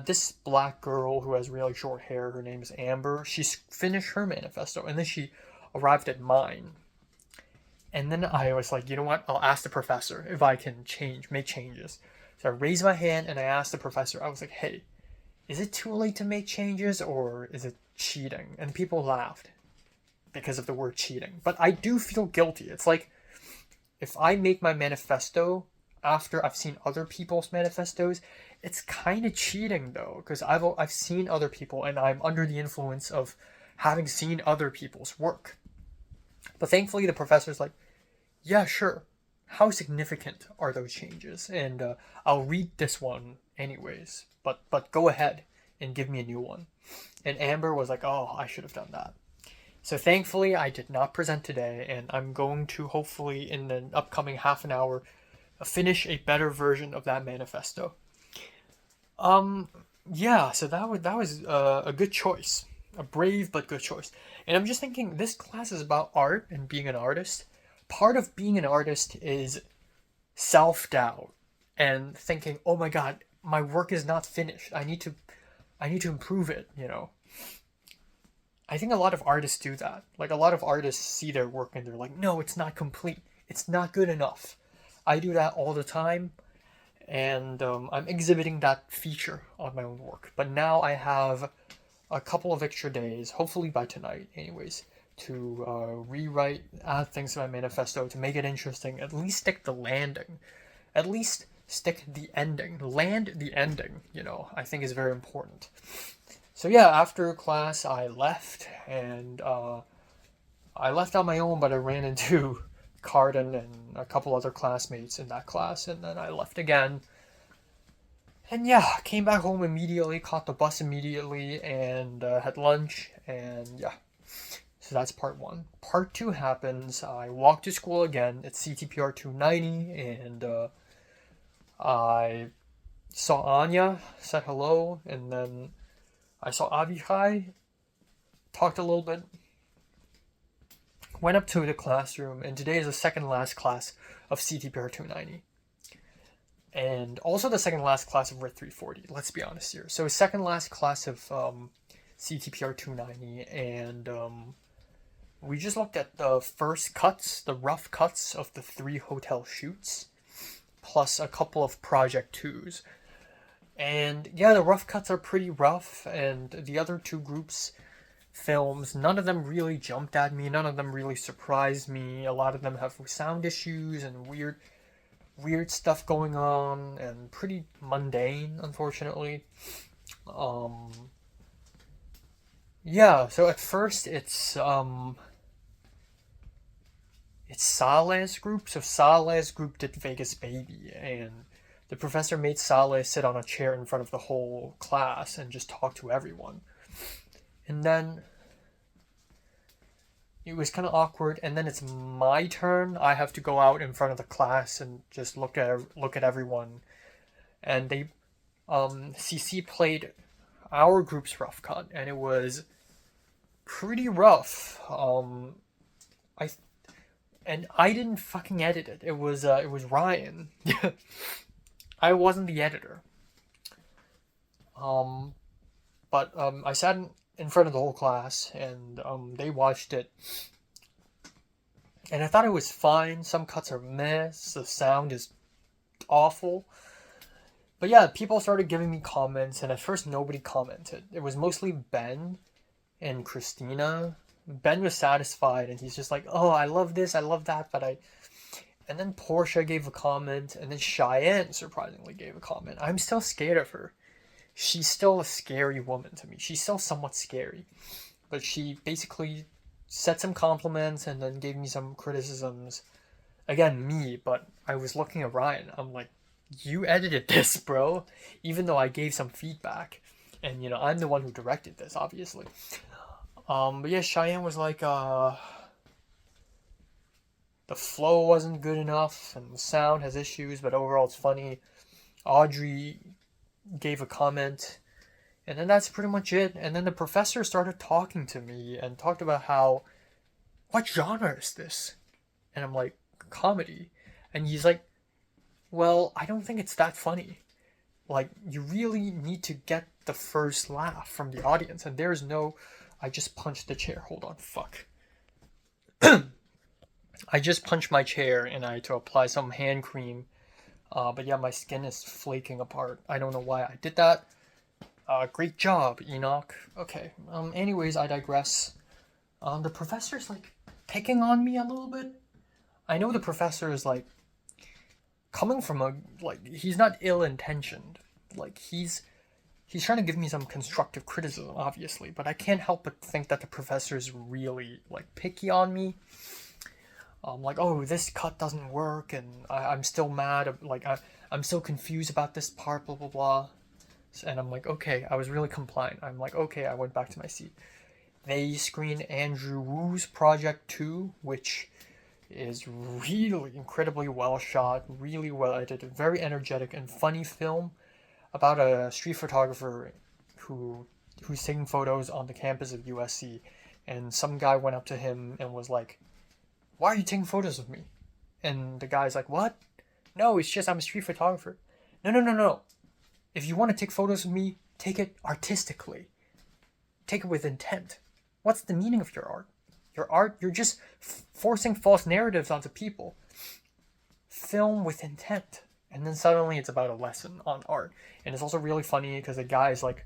this black girl who has really short hair, her name is Amber, she's finished her manifesto, and then she arrived at mine. And then I was like, you know what? I'll ask the professor if I can make changes. So I raised my hand and I asked the professor, I was like, hey, is it too late to make changes or is it cheating? And people laughed because of the word cheating. But I do feel guilty. It's like, if I make my manifesto after I've seen other people's manifestos, it's kind of cheating though, because I've seen other people and I'm under the influence of having seen other people's work. But thankfully the professor's like, yeah, sure. How significant are those changes? And I'll read this one anyways, but go ahead and give me a new one. And Amber was like, oh, I should have done that. So thankfully I did not present today, and I'm going to hopefully in the upcoming half an hour finish a better version of that manifesto. Yeah, so that was a good choice. A brave but good choice. And I'm just thinking, this class is about art and being an artist. Part of being an artist is self-doubt and thinking, oh my god, my work is not finished. I need to improve it, you know. I think a lot of artists do that. Like, a lot of artists see their work and they're like, no, it's not complete. It's not good enough. I do that all the time. And I'm exhibiting that feature on my own work. But now I have a couple of extra days, hopefully by tonight anyways, to rewrite, add things to my manifesto to make it interesting, at least stick the landing. At least stick the ending. Land the ending, you know, I think is very important. So yeah, after class I left, and I left on my own, but I ran into Carden and a couple other classmates in that class, and then I left again. And yeah, came back home immediately, caught the bus immediately, and had lunch, and yeah. So that's part one. Part two happens, I walk to school again, it's CTPR 290, and I saw Anya, said hello, and then I saw Avichai, talked a little bit, went up to the classroom, and today is the second last class of CTPR 290. And also the second last class of RIT 340, let's be honest here. So second last class of CTPR 290, and we just looked at the first cuts, the rough cuts of the 3 hotel shoots, plus a couple of project 2s. And yeah, the rough cuts are pretty rough, and the other 2 groups films, none of them really jumped at me, none of them really surprised me. A lot of them have sound issues and weird stuff going on, and pretty mundane, unfortunately. Yeah, so at first it's Saleh's group. So Saleh's group did Vegas Baby, and the professor made Saleh sit on a chair in front of the whole class and just talk to everyone. And then it was kind of awkward, and then it's my turn. I have to go out in front of the class and just look at everyone. And they CC played our group's rough cut, and it was pretty rough. I didn't fucking edit it. It was Ryan. I wasn't the editor. But I sat in front of the whole class, and they watched it, and I thought it was fine. Some cuts are meh, the sound is awful, but yeah, people started giving me comments, and at first nobody commented. It was mostly Ben and Christina. Ben was satisfied, and he's just like, oh, I love this, I love that, and then Portia gave a comment, and then Cheyenne surprisingly gave a comment. I'm still scared of her. She's still a scary woman to me. She's still somewhat scary. But she basically said some compliments and then gave me some criticisms. Again, me, but I was looking at Ryan. I'm like, you edited this, bro. Even though I gave some feedback. And, you know, I'm the one who directed this, obviously. But yeah, Cheyenne was like, the flow wasn't good enough and the sound has issues, but overall it's funny. Audrey gave a comment, and then that's pretty much it. And then the professor started talking to me and talked about how, what genre is this? And I'm like, comedy. And he's like, well, I don't think it's that funny. Like, you really need to get the first laugh from the audience. And there's no, I just punched the chair. Hold on, fuck. I just punched my chair and I had to apply some hand cream. But yeah, my skin is flaking apart. I don't know why I did that. Great job, Enoch. Okay. Anyways, I digress. The professor's like picking on me a little bit. I know the professor is like coming from a, like, he's not ill-intentioned. Like, he's trying to give me some constructive criticism, obviously, but I can't help but think that the professor is really like picky on me. Like, oh, this cut doesn't work, and I'm still mad. Like, I'm still confused about this part, blah blah blah. And I'm like, okay, I was really compliant. I'm like, okay, I went back to my seat. They screened Andrew Wu's Project 2, which is really incredibly well shot, really well edited, very energetic and funny film about a street photographer who's taking photos on the campus of USC, and some guy went up to him and was like, "Why are you taking photos of me?" And the guy's like, "What? No, it's just I'm a street photographer." No. If you want to take photos of me, take it artistically. Take it with intent. What's the meaning of your art? Your art, you're just forcing false narratives onto people. Film with intent. And then suddenly it's about a lesson on art. And it's also really funny because the guy's like,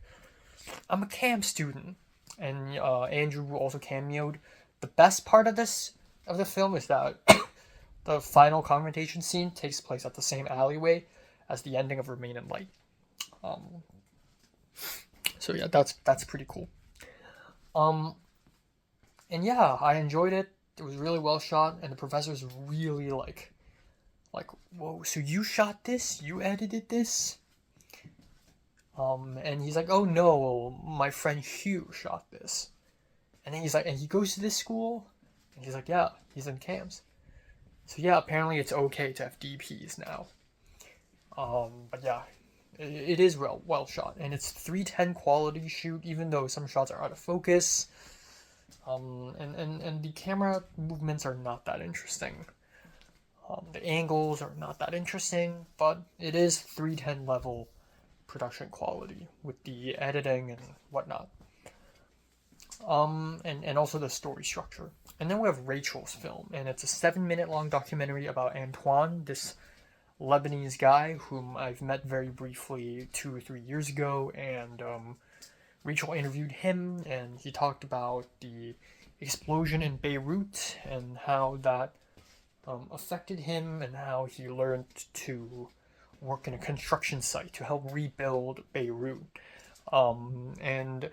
I'm a cam student. And Andrew also cameoed. The best part of the film is that the final confrontation scene takes place at the same alleyway as the ending of Remain in Light. So yeah, that's pretty cool. And yeah, I enjoyed it. It was really well shot, and the professor's really like, whoa, so you shot this? You edited this? And he's like, oh no, my friend Hugh shot this. And then he's like, and he goes to this school? And he's like, yeah, he's in cams. So yeah, apparently it's okay to have DPs now. But yeah, it is well shot, and it's 310 quality shoot, even though some shots are out of focus. And the camera movements are not that interesting. The angles are not that interesting, but it is 310 level production quality with the editing and whatnot. And also the story structure. And then we have Rachel's film, and it's a 7-minute long documentary about Antoine, this Lebanese guy whom I've met very briefly 2 or 3 years ago, and Rachel interviewed him, and he talked about the explosion in Beirut and how that affected him, and how he learned to work in a construction site to help rebuild Beirut. And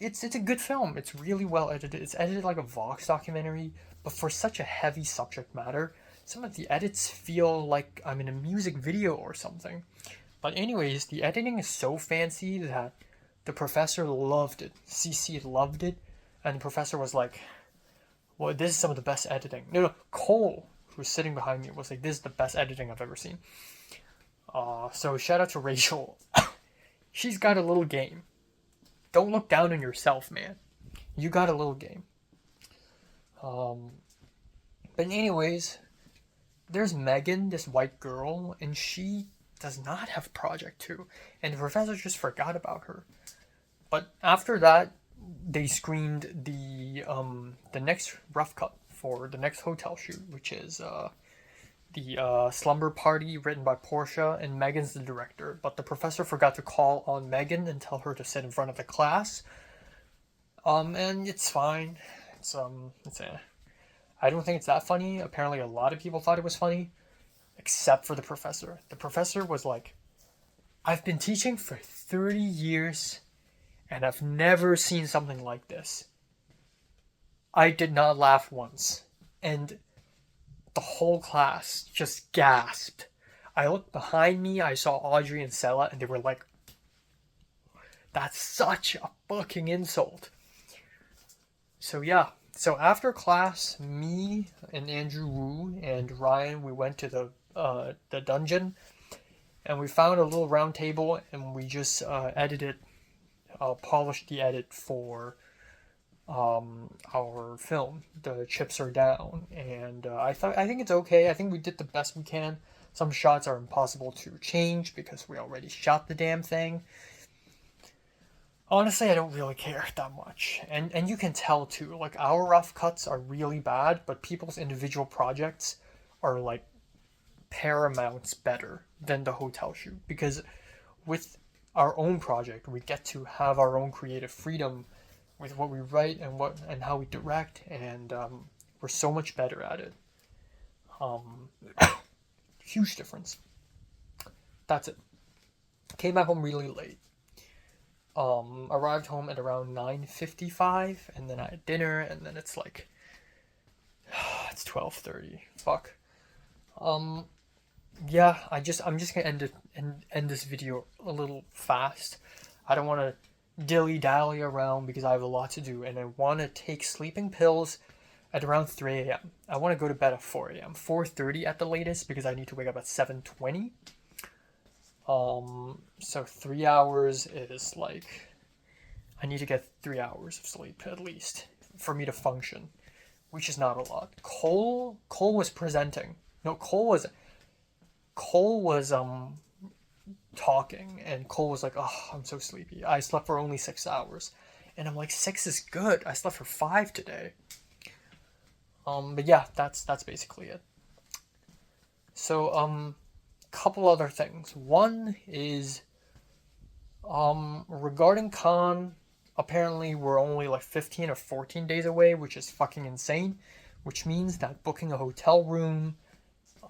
it's a good film. It's really well edited. It's edited like a Vox documentary, but for such a heavy subject matter, some of the edits feel like I'm in a music video or something. But anyways, the editing is so fancy that the professor loved it. CC loved it. And the professor was like, well, this is some of the best editing. No, Cole, who's sitting behind me, was like, this is the best editing I've ever seen. So shout out to Rachel. She's got a little game. Don't look down on yourself, man. You got a little game. But anyways, there's Megan, this white girl, and she does not have Project 2. And the professor just forgot about her. But after that, they screened the next rough cut for the next hotel shoot, which is the Slumber Party, written by Portia, and Megan's the director. But the professor forgot to call on Megan and tell her to sit in front of the class. And it's fine. I don't think it's that funny. Apparently a lot of people thought it was funny, except for the professor. The professor was like, I've been teaching for 30 years, and I've never seen something like this. I did not laugh once. And the whole class just gasped. I looked behind me, I saw Audrey and Sela, and they were like, that's such a fucking insult. So yeah, So after class, me and Andrew Wu and Ryan, we went to the dungeon, and we found a little round table, and we just edited, polished the edit for our film. The chips are down, and I think it's okay. I think we did the best we can. Some shots are impossible to change because we already shot the damn thing. Honestly, I don't really care that much. And you can tell too, like our rough cuts are really bad, but people's individual projects are like paramounts better than the hotel shoot, because with our own project, we get to have our own creative freedom with what we write and how we direct, and we're so much better at it. Um, Huge difference. That's it. Came back home really late. Arrived home at around 9:55, and then I had dinner, and then it's like it's 12:30. Fuck. Um, yeah, I'm just gonna end this video a little fast. I don't want to dilly dally around because I have a lot to do, and I want to take sleeping pills at around 3 a.m. I want to go to bed at 4 a.m. 4:30 at the latest because I need to wake up at 7:20. So 3 hours is like I need to get 3 hours of sleep at least for me to function, which is not a lot. Cole was presenting. No, Cole was talking, and Cole was like, "Oh, I'm so sleepy. I slept for only 6 hours," and I'm like, "6 is good. I slept for 5 today." But yeah, that's basically it. So couple other things. One is regarding Con. Apparently, we're only like 15 or 14 days away, which is fucking insane. Which means that booking a hotel room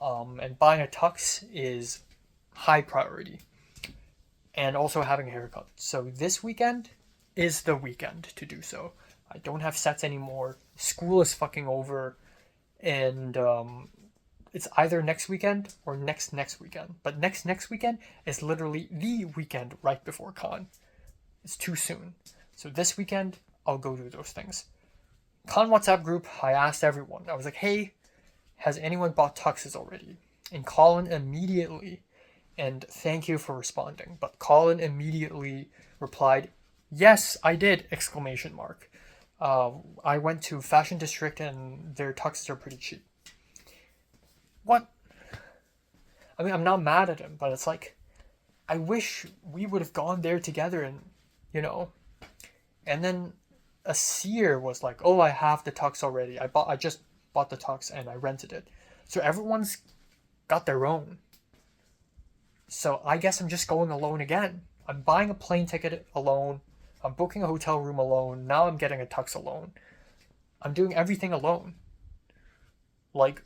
and buying a tux is high priority. And also having a haircut. So this weekend is the weekend to do so. I don't have sets anymore. School is fucking over. And it's either next weekend or next weekend. But next weekend is literally the weekend right before Con. It's too soon. So this weekend, I'll go do those things. Con WhatsApp group, I asked everyone. I was like, hey, has anyone bought tuxes already? And Colin immediately, and thank you for responding, but Colin immediately replied, yes, I did, exclamation mark. I went to Fashion District and their tuxes are pretty cheap. What? I mean, I'm not mad at him, but it's like, I wish we would have gone there together and, you know. And then a seer was like, oh, I have the tux already. I just bought the tux and I rented it. So everyone's got their own. So I guess I'm just going alone again. I'm buying a plane ticket alone. I'm booking a hotel room alone. Now I'm getting a tux alone. I'm doing everything alone. Like,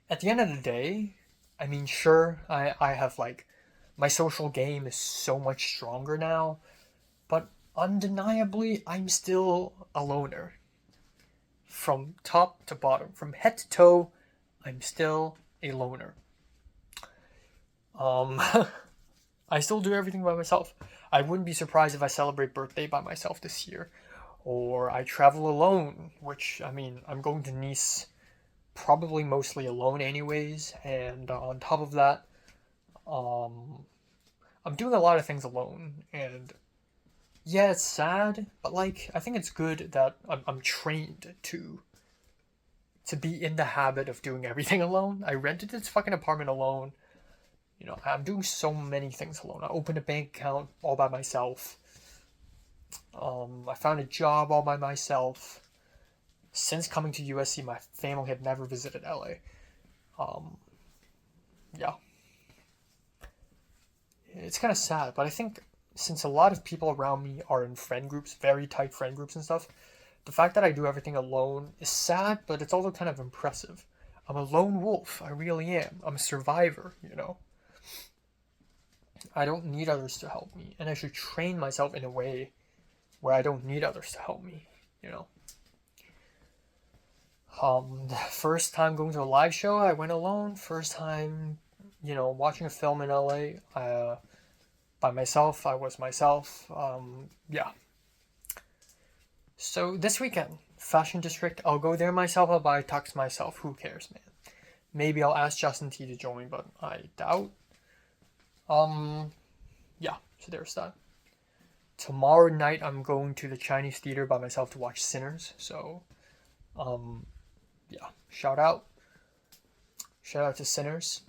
at the end of the day, I mean, sure, I have like, my social game is so much stronger now, but undeniably, I'm still a loner. From top to bottom, from head to toe, I'm still a loner. I still do everything by myself. I wouldn't be surprised if I celebrate birthday by myself this year. Or I travel alone, which, I mean, I'm going to Nice probably mostly alone anyways, and on top of that, I'm doing a lot of things alone, and yeah, it's sad, but like, I think it's good that I'm trained to be in the habit of doing everything alone. I rented this fucking apartment alone. You know, I'm doing so many things alone. I opened a bank account all by myself. I found a job all by myself. Since coming to USC, my family had never visited LA. Yeah. It's kind of sad, but I think since a lot of people around me are in friend groups, very tight friend groups and stuff, the fact that I do everything alone is sad, but it's also kind of impressive. I'm a lone wolf. I really am. I'm a survivor, you know? I don't need others to help me, and I should train myself in a way where I don't need others to help me, you know? The first time going to a live show, I went alone. First time, you know, watching a film in LA, by myself, I was myself. Yeah. So this weekend, Fashion District, I'll go there myself, I'll buy tux myself, who cares, man. Maybe I'll ask Justin T to join, but I doubt. Yeah, so there's that. Tomorrow night, I'm going to the Chinese theater by myself to watch Sinners, so, yeah, shout out. Shout out to Sinners.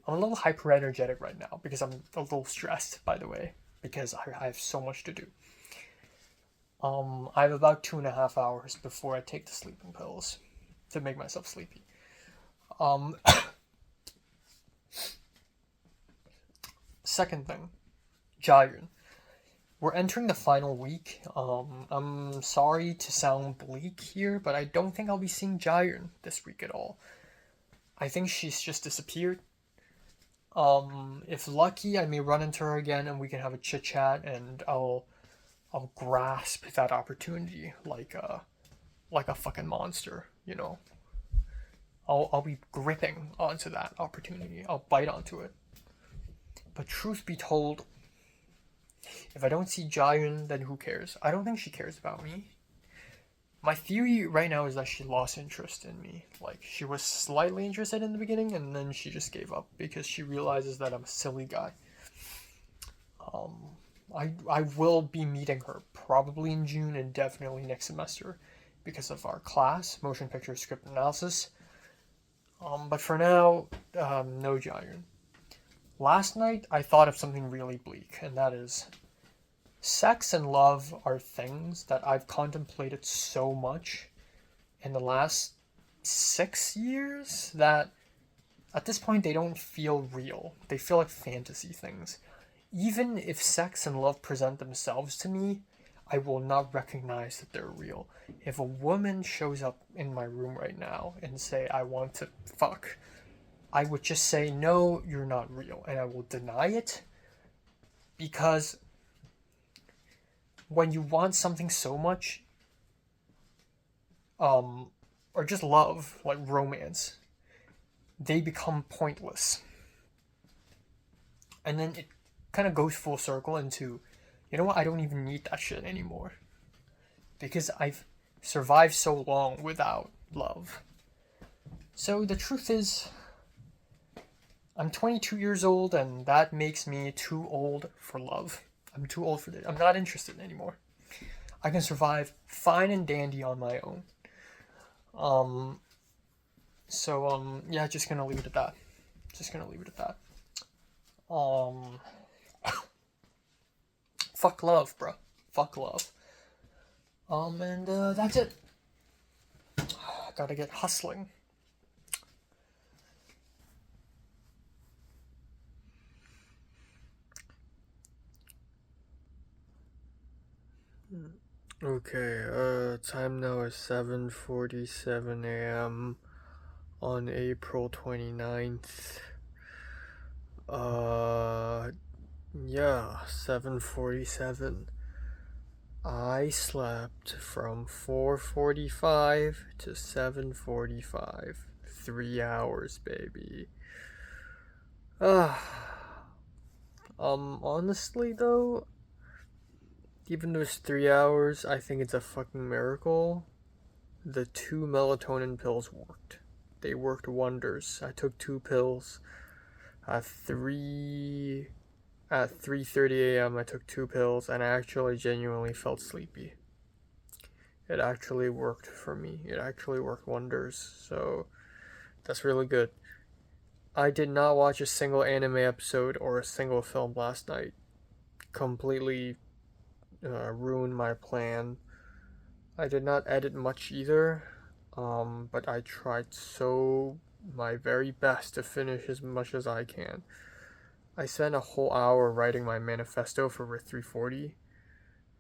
I'm a little hyper energetic right now because I'm a little stressed, by the way, because I have so much to do. I have about 2.5 hours before I take the sleeping pills to make myself sleepy. Second thing, Jiren. We're entering the final week. I'm sorry to sound bleak here, but I don't think I'll be seeing Jiren this week at all. I think she's just disappeared. If lucky, I may run into her again and we can have a chit chat, and I'll grasp that opportunity like a fucking monster, you know. I'll be gripping onto that opportunity. I'll bite onto it. But truth be told, if I don't see Jiren, then who cares? I don't think she cares about me. My theory right now is that she lost interest in me. Like, she was slightly interested in the beginning, and then she just gave up because she realizes that I'm a silly guy. I will be meeting her probably in June and definitely next semester because of our class, motion picture script analysis. But for now, no Jiren. Last night, I thought of something really bleak, and that is sex and love are things that I've contemplated so much in the last 6 years that at this point they don't feel real. They feel like fantasy things. Even if sex and love present themselves to me, I will not recognize that they're real. If a woman shows up in my room right now and say, I want to fuck, I would just say, no, you're not real. And I will deny it because when you want something so much, or just love, like romance, they become pointless. And then it kind of goes full circle into, you know what, I don't even need that shit anymore. Because I've survived so long without love. So the truth is, I'm 22 years old, and that makes me too old for love. I'm too old for this. I'm not interested anymore. I can survive fine and dandy on my own. Yeah, just gonna leave it at that. Just gonna leave it at that. Fuck love, bro. Fuck love. And that's it. Gotta get hustling. Okay, time now is 7:47 a.m. on April 29th. Yeah, 7:47. I slept from 4:45 to 7:45. 3 hours, baby. Honestly though, even though it's 3 hours, I think it's a fucking miracle. The 2 melatonin pills worked. They worked wonders. I took 2 pills at 3:30 a.m. I took 2 pills and I actually genuinely felt sleepy. It actually worked for me. It actually worked wonders. So that's really good. I did not watch a single anime episode or a single film last night. Completely ruined my plan. I did not edit much either, but I tried my very best to finish as much as I can. I spent a whole hour writing my manifesto for Rift 340,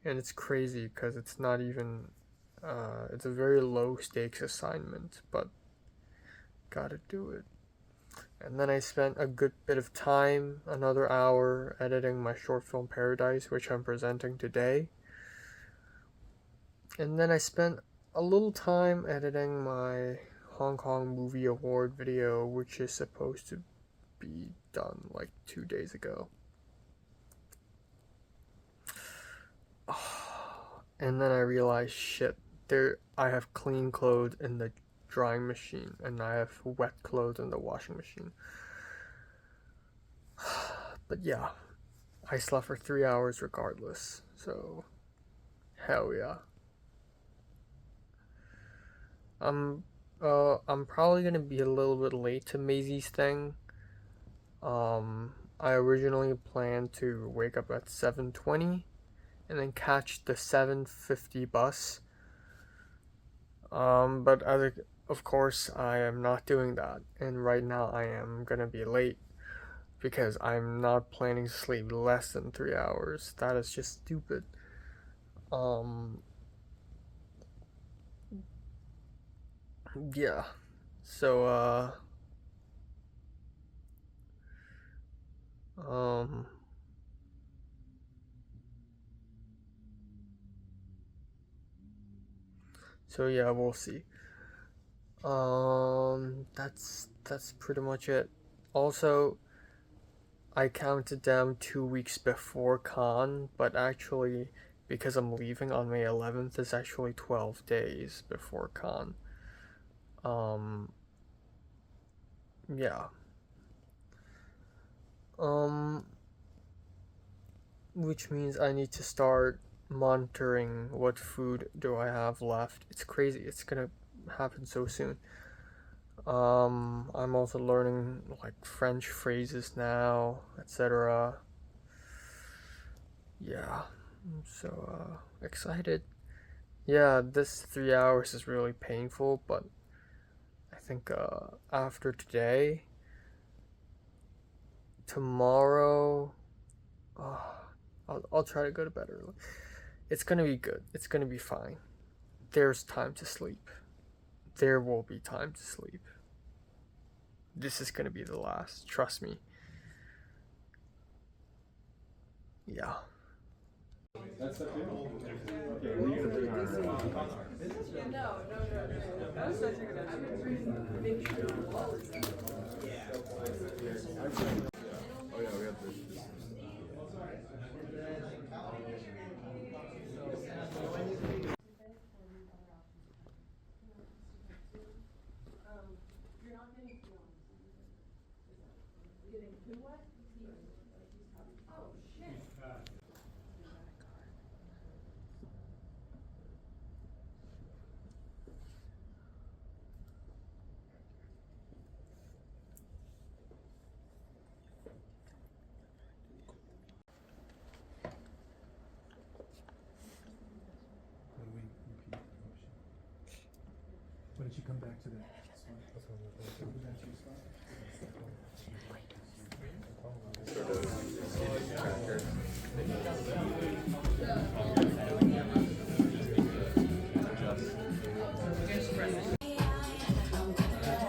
and it's crazy because it's not even, it's a very low stakes assignment, but gotta do it. And then I spent a good bit of time, another hour, editing my short film Paradise, which I'm presenting today. And then I spent a little time editing my Hong Kong Movie Award video, which is supposed to be done like 2 days ago. and then I realized, shit, I have clean clothes in the drying machine, and I have wet clothes in the washing machine. But yeah, I slept for 3 hours regardless, so hell yeah. I'm probably gonna be a little bit late to Maisie's thing. I originally planned to wake up at 7:20 and then catch the 7:50 bus. But of course, I am not doing that, and right now I am gonna be late because I'm not planning to sleep less than 3 hours. That is just stupid. Yeah. So, um, so yeah, we'll see. That's pretty much it. Also, I counted down 2 weeks before con, but actually, because I'm leaving on May 11th, it's actually 12 days before con. Yeah. Um, which means I need to start monitoring what food do I have left. It's crazy. It's gonna happen so soon. I'm also learning like French phrases now, etc. Yeah, I'm so excited. Yeah, this 3 hours is really painful, but I think after today, tomorrow, I'll try to go to bed early. It's gonna be good. It's gonna be fine. There's time to sleep. There will be time to sleep. This is gonna be the last. Trust me. Yeah. Why don't you come back to that spot?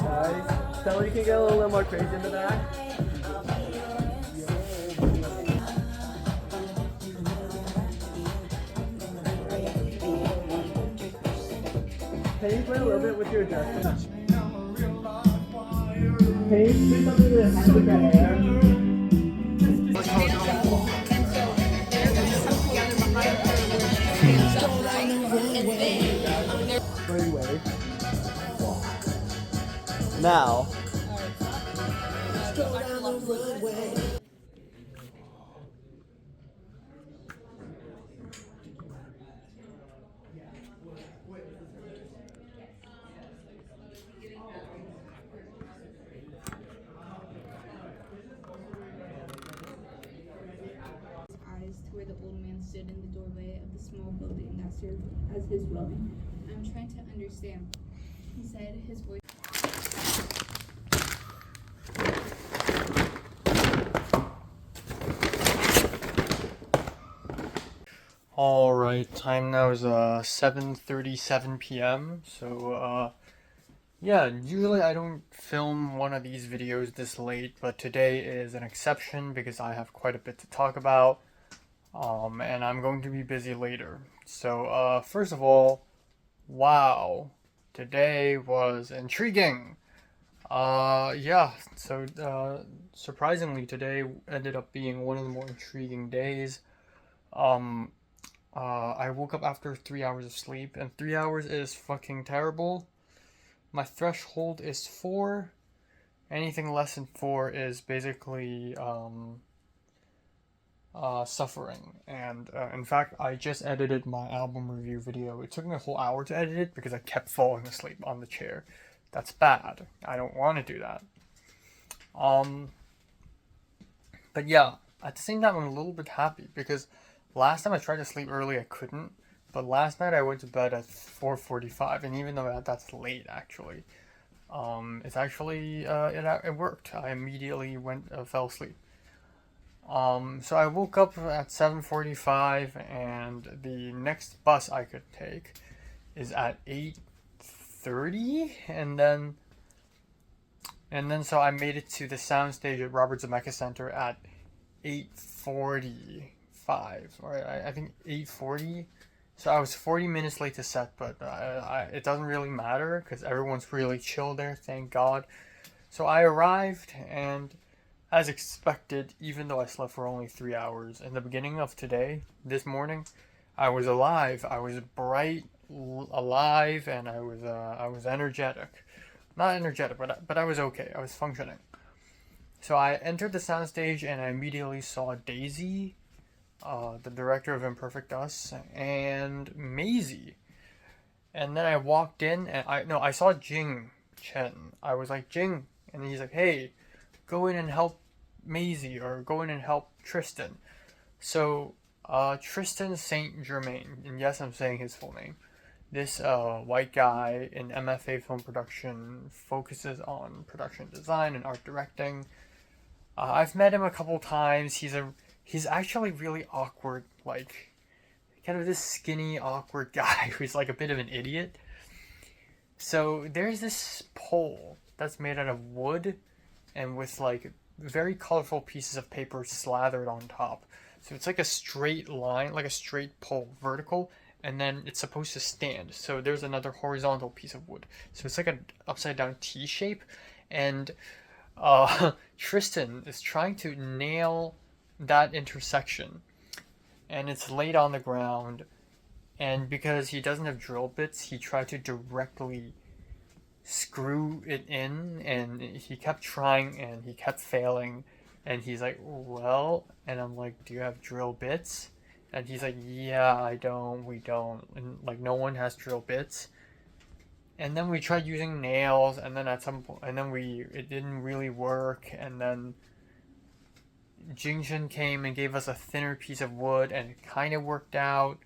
Guys, tell me you can get a little bit more crazy in the back. Can you play a little bit with your adjustment? Can you do something to the hands with your hair? Anyway. Now. Eyes to where the old man stood in the doorway of the small building that served as his dwelling. I'm trying to understand, he said, his voice. Alright, time now is 7:37 p.m. So yeah, usually I don't film one of these videos this late, but today is an exception because I have quite a bit to talk about. And I'm going to be busy later. So first of all, wow, today was intriguing. Yeah, so surprisingly today ended up being one of the more intriguing days. I woke up after 3 hours of sleep, and 3 hours is fucking terrible. My threshold is 4. Anything less than 4 is basically suffering. And in fact, I just edited my album review video. It took me a whole hour to edit it because I kept falling asleep on the chair. That's bad. I don't want to do that. But yeah, at the same time, I'm a little bit happy because last time I tried to sleep early, I couldn't. But last night I went to bed at 4:45, and even though that's late, actually, it's actually it worked. I immediately fell asleep. So I woke up at 7:45, and the next bus I could take is at 8:30, and then so I made it to the soundstage at Robert Zemeckis Center at 8:45, or I think 8:40. So I was 40 minutes late to set, but it doesn't really matter because everyone's really chill there, thank God. So I arrived, and as expected, even though I slept for only 3 hours, in the beginning of this morning, I was alive. I was bright, alive, and I was energetic. Not energetic, but I was okay. I was functioning. So I entered the soundstage, and I immediately saw Daisy, the director of Imperfect Us, and Maisie. And then I walked in, and I saw Jing Chen. I was like, Jing, and he's like, hey, go in and help Maisie, or go in and help Tristan. So Tristan Saint Germain, and yes, I'm saying his full name. This white guy in MFA film production focuses on production design and art directing. I've met him a couple times. He's actually really awkward, like kind of this skinny, awkward guy who's like a bit of an idiot. So there's this pole that's made out of wood and with like very colorful pieces of paper slathered on top. So it's like a straight line, like a straight pole, vertical, and then it's supposed to stand. So there's another horizontal piece of wood. So it's like an upside down T shape, and Tristan is trying to nail that intersection, and it's laid on the ground, and because he doesn't have drill bits, he tried to directly screw it in, and he kept trying and he kept failing, and he's like, well, and I'm like, do you have drill bits? And he's like, yeah, we don't, and like no one has drill bits. And then we tried using nails, and then at some point, and then it didn't really work, and then Jingchen came and gave us a thinner piece of wood, and it kind of worked out.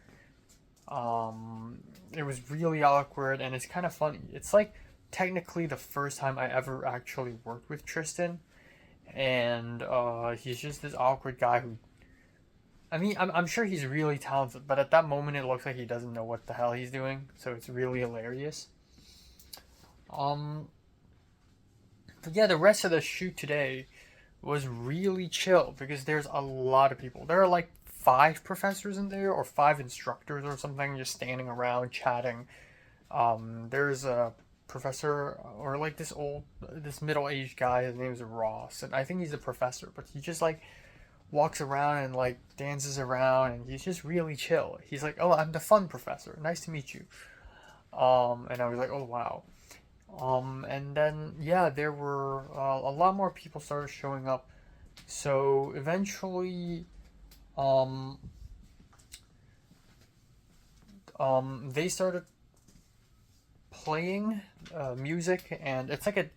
It was really awkward, and it's kind of funny. It's like technically the first time I ever actually worked with Tristan, and he's just this awkward guy who, I mean, I'm sure he's really talented, but at that moment it looks like he doesn't know what the hell he's doing, so it's really hilarious. But yeah, the rest of the shoot today was really chill because there's a lot of people. There are like 5 professors in there, or 5 instructors or something, just standing around chatting. There's a professor, or like this middle-aged guy. His name is Ross, and I think he's a professor, but he just like walks around and like dances around, and he's just really chill. He's like, oh, I'm the fun professor, nice to meet you. And I was like, oh wow. And then yeah, there were a lot more people started showing up, so eventually they started playing music, and it's like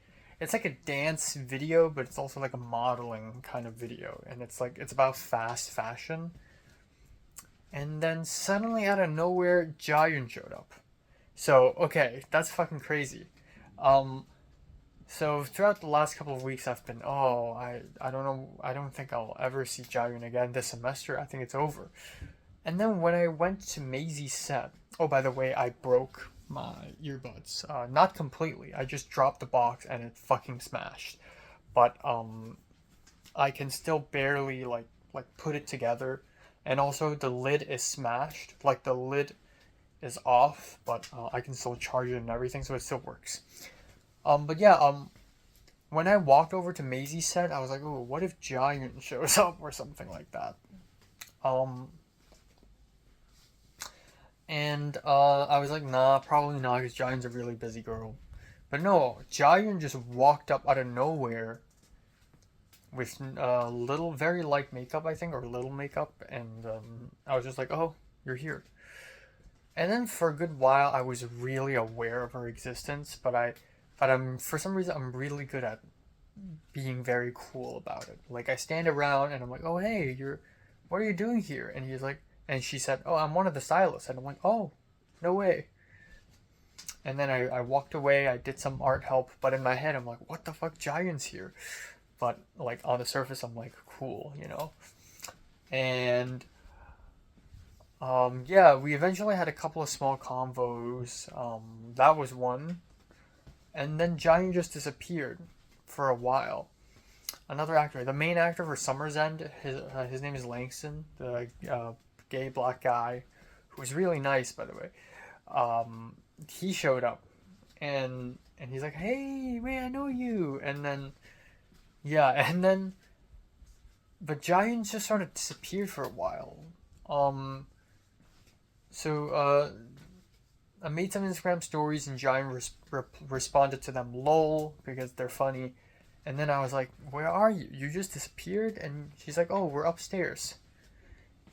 a dance video, but it's also like a modeling kind of video, and it's about fast fashion. And then suddenly out of nowhere, Jiayun showed up. So okay, that's fucking crazy. So throughout the last couple of weeks, I've been, I don't know, I don't think I'll ever see Jiayun again this semester. I think it's over. And then when I went to Maisie's set, oh, by the way, I broke my earbuds. Not completely. I just dropped the box and it fucking smashed. But I can still barely like put it together. And also the lid is smashed. Like the lid is off, but I can still charge it and everything, so it still works. But yeah, when I walked over to Maisie's set, I was like, oh, what if Jiayun shows up or something like that? And I was like, nah, probably not, because Jian's a really busy girl. But no, Jian just walked up out of nowhere with little, very light makeup, I think, or little makeup, and I was just like, oh, you're here. And then for a good while, I was really aware of her existence, but I'm for some reason I'm really good at being very cool about it. Like I stand around and I'm like, oh hey, what are you doing here? And he's like, and she said, oh, I'm one of the stylists, and I'm like, oh, no way. And then I walked away. I did some art help, but in my head I'm like, what the fuck, Giant's here. But like on the surface, I'm like, cool, you know. And yeah, we eventually had a couple of small convos. That was one, and then Giant just disappeared for a while. Another actor, the main actor for Summer's End, his name is Langston, the gay black guy, who was really nice, by the way. He showed up, and he's like, "Hey, wait, I know you," and then yeah, and then but Giant just sort of disappeared for a while. Um, so I made some Instagram stories, and Giant responded to them, lol, because they're funny. And then I was like, where are you? You just disappeared? And she's like, oh, we're upstairs.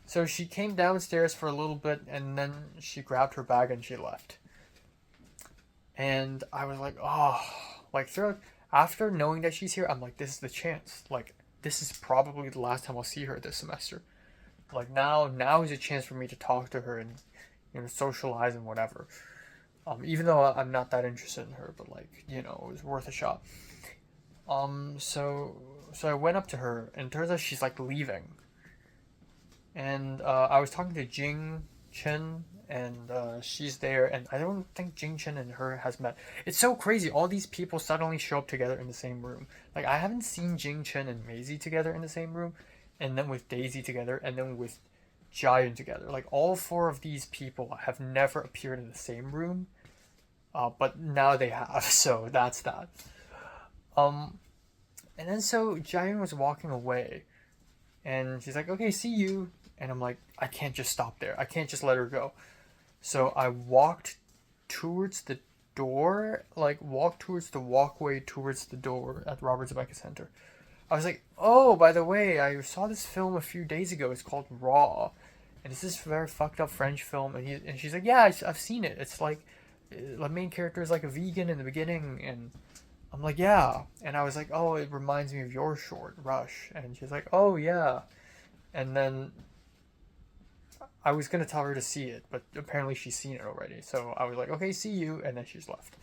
So she came downstairs for a little bit, and then she grabbed her bag and she left. And I was like, oh, like throughout, after knowing that she's here, I'm like, this is the chance. Like, this is probably the last time I'll see her this semester. Like now is a chance for me to talk to her and, you know, socialize and whatever. Even though I'm not that interested in her, but like, you know, it was worth a shot. So I went up to her, and it turns out she's like leaving. And I was talking to Jing Chen, and she's there, and I don't think Jing Chen and her has met. It's so crazy. All these people suddenly show up together in the same room. Like I haven't seen Jing Chen and Maisie together in the same room, and then with Daisy together, and then with Jian together. Like all four of these people have never appeared in the same room, but now they have. So that's that. And then so Jian was walking away, and she's like, "Okay, see you." And I'm like, I can't just stop there. I can't just let her go. So I walked towards the door, like walked towards the walkway towards the door at Robert Zemeckis Center. I was like, oh, by the way, I saw this film a few days ago. It's called Raw, and it's this very fucked up French film. And she's like, yeah, I've seen it. It's like the main character is like a vegan in the beginning, and I'm like, yeah. And I was like, oh, it reminds me of your short, Rush. And she's like, oh yeah. And then I was gonna tell her to see it, but apparently she's seen it already. So I was like, okay, see you, and then she's left.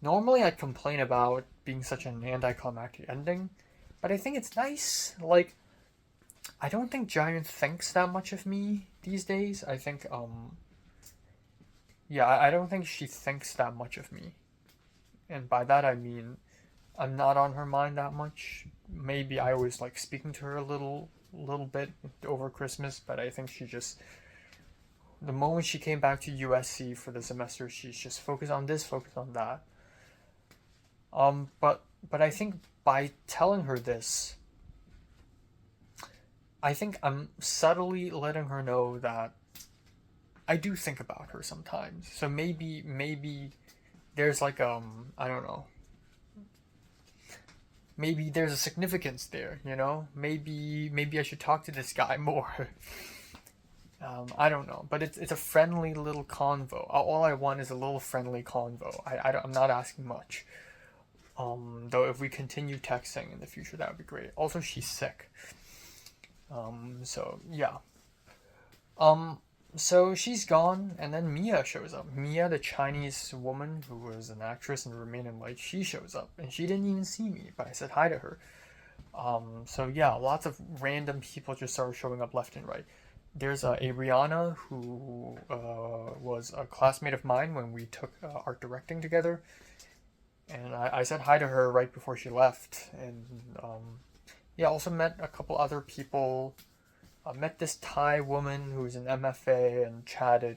Normally I'd complain about being such an anticlimactic ending, but I think it's nice. Like, I don't think Giant thinks that much of me these days. I think, yeah, I don't think she thinks that much of me. And by that I mean, I'm not on her mind that much. Maybe I was like speaking to her a little bit over Christmas, but I think she just, the moment she came back to USC for the semester, she's just focused on this, focused on that. But I think by telling her this, I think I'm subtly letting her know that I do think about her sometimes. So maybe there's like I don't know. Maybe there's a significance there, you know? Maybe I should talk to this guy more. I don't know, but it's a friendly little convo. All I want is a little friendly convo. I'm not asking much. Though if we continue texting in the future, that would be great. Also, she's sick. So yeah. So she's gone, and then Mia shows up. Mia, the Chinese woman who was an actress in Remain in Light, she shows up, and she didn't even see me, but I said hi to her. So yeah, lots of random people just started showing up left and right. There's a Rihanna who was a classmate of mine when we took art directing together, and I said hi to her right before she left, and yeah, also met a couple other people. Met this Thai woman who was an MFA and chatted.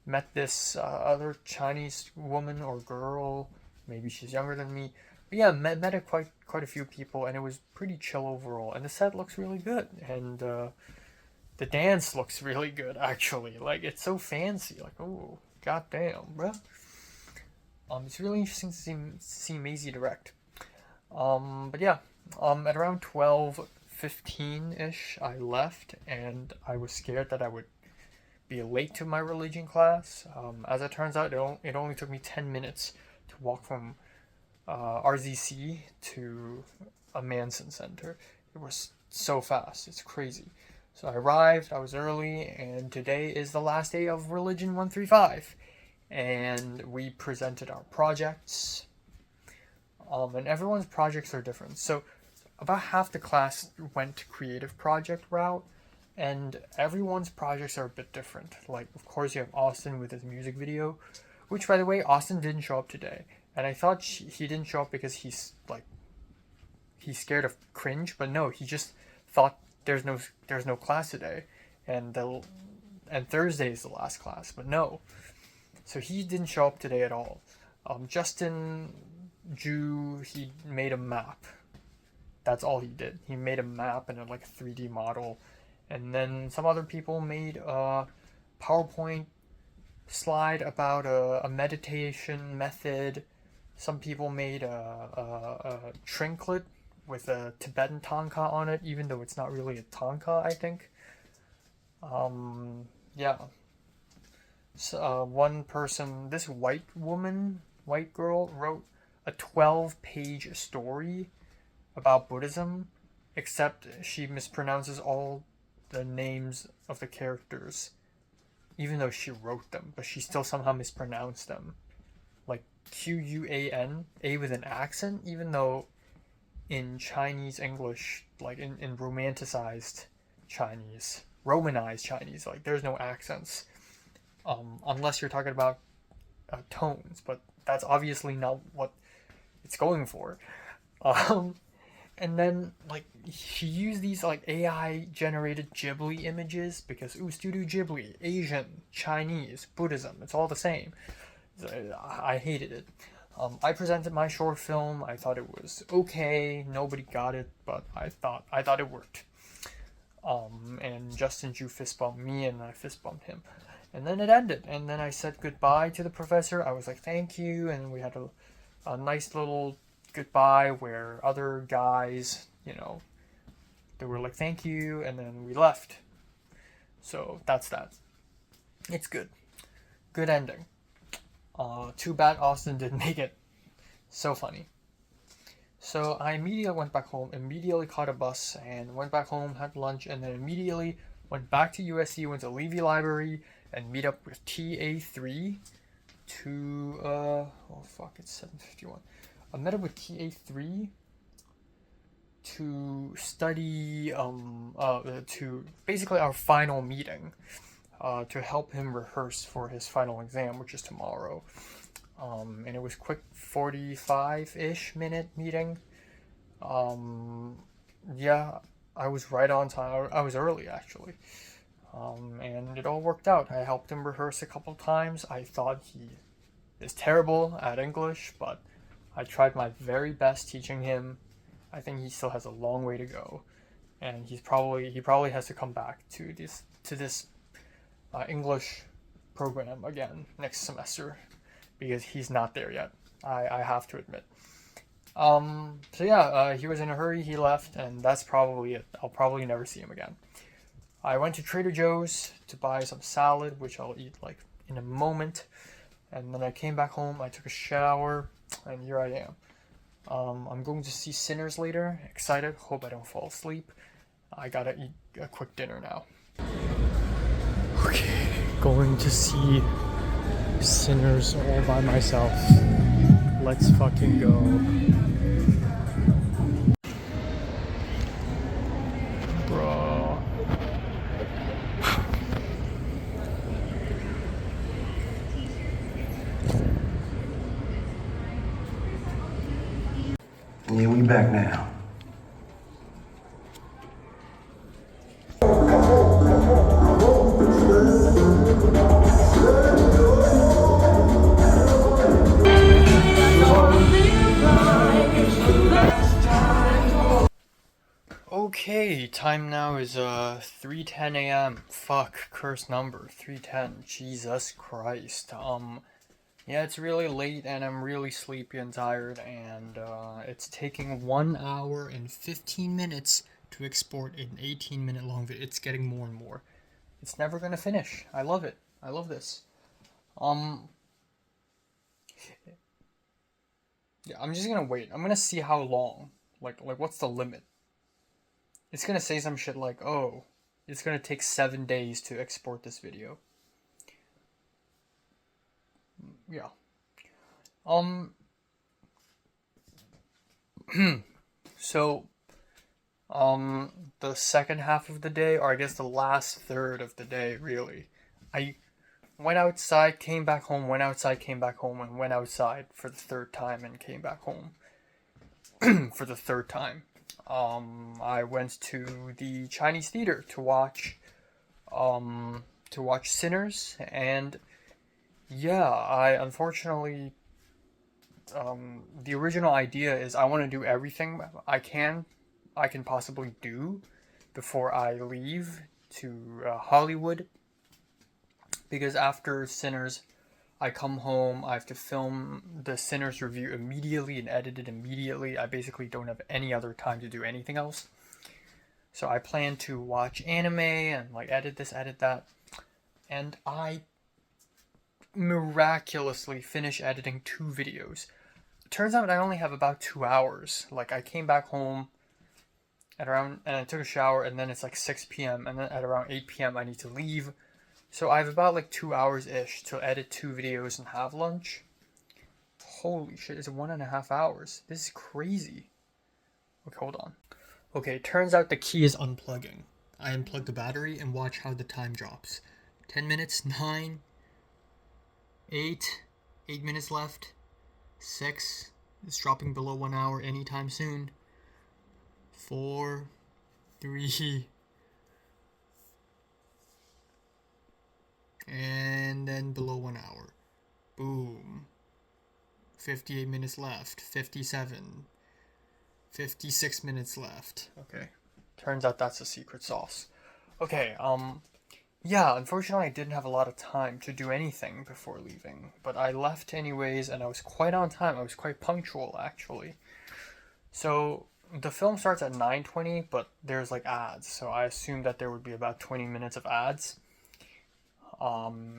Met this other Chinese woman or girl, maybe she's younger than me. But yeah, met quite a few people, and it was pretty chill overall. And the set looks really good, and the dance looks really good actually. Like it's so fancy. Like oh goddamn, bro. It's really interesting to see Maisie direct. But yeah, at around 12:15 ish, I left, and I was scared that I would be late to my religion class. As it turns out, it only took me 10 minutes to walk from RZC to a Manson Center. It was so fast. It's crazy. So I arrived, I was early, and today is the last day of Religion 135. And we presented our projects. And everyone's projects are different. So about half the class went creative project route, and everyone's projects are a bit different. Like, of course, you have Austin with his music video, which, by the way, Austin didn't show up today. And I thought he didn't show up because he's scared of cringe, but no, he just thought there's no class today, and Thursday is the last class, but no. So he didn't show up today at all. Justin Ju, he made a map. That's all he did. He made a map and a 3D model. And then some other people made a PowerPoint slide about a meditation method. Some people made a trinket with a Tibetan tanka on it, even though it's not really a tanka, I think. Yeah. So, one person, this white girl, wrote a 12-page story about Buddhism, except she mispronounces all the names of the characters, even though she wrote them, but she still somehow mispronounced them. Like Quan, A with an accent, even though in Chinese English, like in romanticized Chinese, Romanized Chinese, like there's no accents. Unless you're talking about tones, but that's obviously not what it's going for. And then she used these AI generated Ghibli images because Studio Ghibli, Asian, Chinese, Buddhism, it's all the same. I hated it. I presented my short film. I thought it was okay. Nobody got it, but I thought it worked. And Justin Ju fist bumped me, and I fist bumped him. And then it ended, and then I said goodbye to the professor. I was like, thank you, and we had a nice little goodbye where other guys, they were like, thank you, and then we left. So that's that. It's good. Good ending. Too bad Austin didn't make it. So funny. So I immediately went back home, immediately caught a bus, and went back home, had lunch, and then immediately went back to USC, went to Levy Library, and meet up with TA3 to, it's 7:51. I met up with TA3 to study, to basically our final meeting, to help him rehearse for his final exam, which is tomorrow. And it was quick 45-ish minute meeting. Yeah, I was right on time. I was early, actually. And it all worked out. I helped him rehearse a couple times. I thought he is terrible at English, but I tried my very best teaching him. I think he still has a long way to go, and he probably has to come back to this English program again next semester, because he's not there yet. I have to admit. So yeah, he was in a hurry. He left, and that's probably it. I'll probably never see him again. I went to Trader Joe's to buy some salad, which I'll eat in a moment. And then I came back home, I took a shower, and here I am. I'm going to see Sinners later. Excited, hope I don't fall asleep. I gotta eat a quick dinner now. Okay, going to see Sinners all by myself. Let's fucking go. Yeah, we back now. Okay, time now is 3:10 a.m. Fuck, cursed number, 3:10. Jesus Christ. Yeah, it's really late and I'm really sleepy and tired, and it's taking 1 hour and 15 minutes to export an 18-minute long video. It's getting more and more. It's never gonna finish. I love it. I love this. Yeah, I'm just gonna wait. I'm gonna see how long. Like what's the limit? It's gonna say some shit like, oh, it's gonna take 7 days to export this video. Yeah. So, the second half of the day, or I guess the last third of the day, really, I went outside, came back home, went outside, came back home, and went outside for the third time and came back home for the third time. I went to the Chinese theater to watch Sinners, and yeah, I unfortunately, the original idea is I want to do everything I can possibly do before I leave to Hollywood, because after Sinners, I come home, I have to film the Sinners review immediately and edit it immediately. I basically don't have any other time to do anything else. So I plan to watch anime and like edit this, edit that. And I miraculously finish editing 2 videos. Turns out I only have about 2 hours. Like, I came back home at around, and I took a shower, and then it's like 6 p.m. and then at around 8 p.m. I need to leave. So I have about like 2 hours-ish to edit 2 videos and have lunch. Holy shit, it's 1.5 hours. This is crazy. Okay, hold on. Okay, turns out the key is unplugging. I unplug the battery and watch how the time drops. 10 minutes, 9, 8 minutes left, 6, it's dropping below 1 hour anytime soon, 4, 3, and then below 1 hour. Boom. 58 minutes left, 57, 56 minutes left. Okay. Turns out that's a secret sauce. Okay, yeah, unfortunately I didn't have a lot of time to do anything before leaving, but I left anyways, and I was quite on time. I was quite punctual, actually. So, the film starts at 9:20, but there's like ads, so I assumed that there would be about 20 minutes of ads.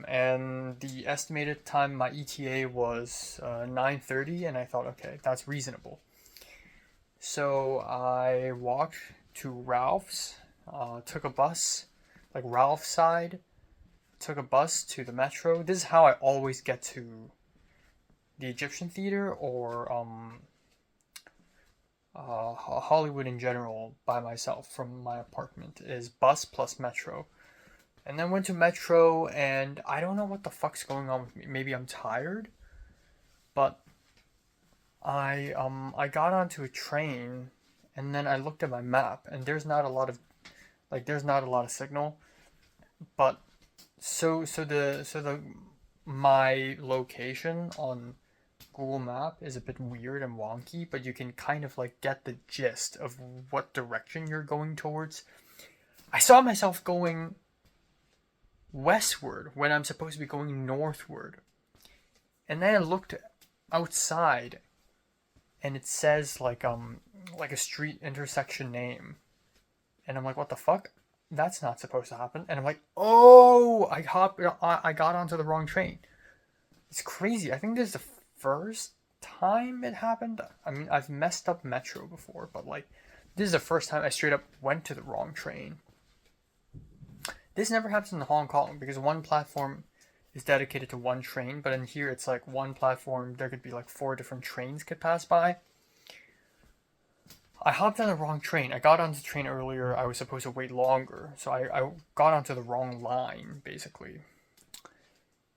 And the estimated time my ETA was 9:30, and I thought, okay, that's reasonable. So I walked to Ralph's, took a bus, like Ralph's side, took a bus to the metro. This is how I always get to the Egyptian Theater or Hollywood in general by myself from my apartment, is bus plus metro. And then went to metro, and I don't know what the fuck's going on with me. Maybe I'm tired, but I got onto a train, and then I looked at my map, and there's not a lot of signal. But so my location on Google Map is a bit weird and wonky, but you can kind of like get the gist of what direction you're going towards. I saw myself going westward when I'm supposed to be going northward. And then I looked outside, and it says like a street intersection name. And I'm like, what the fuck? That's not supposed to happen. And I'm like, oh, I got onto the wrong train. It's crazy. I think this is the first time it happened. I mean, I've messed up metro before, but like, this is the first time I straight up went to the wrong train. This never happens in Hong Kong because one platform is dedicated to one train, but in here it's like one platform, there could be like 4 different trains could pass by. I hopped on the wrong train. I got onto the train earlier. I was supposed to wait longer, so I got onto the wrong line, basically.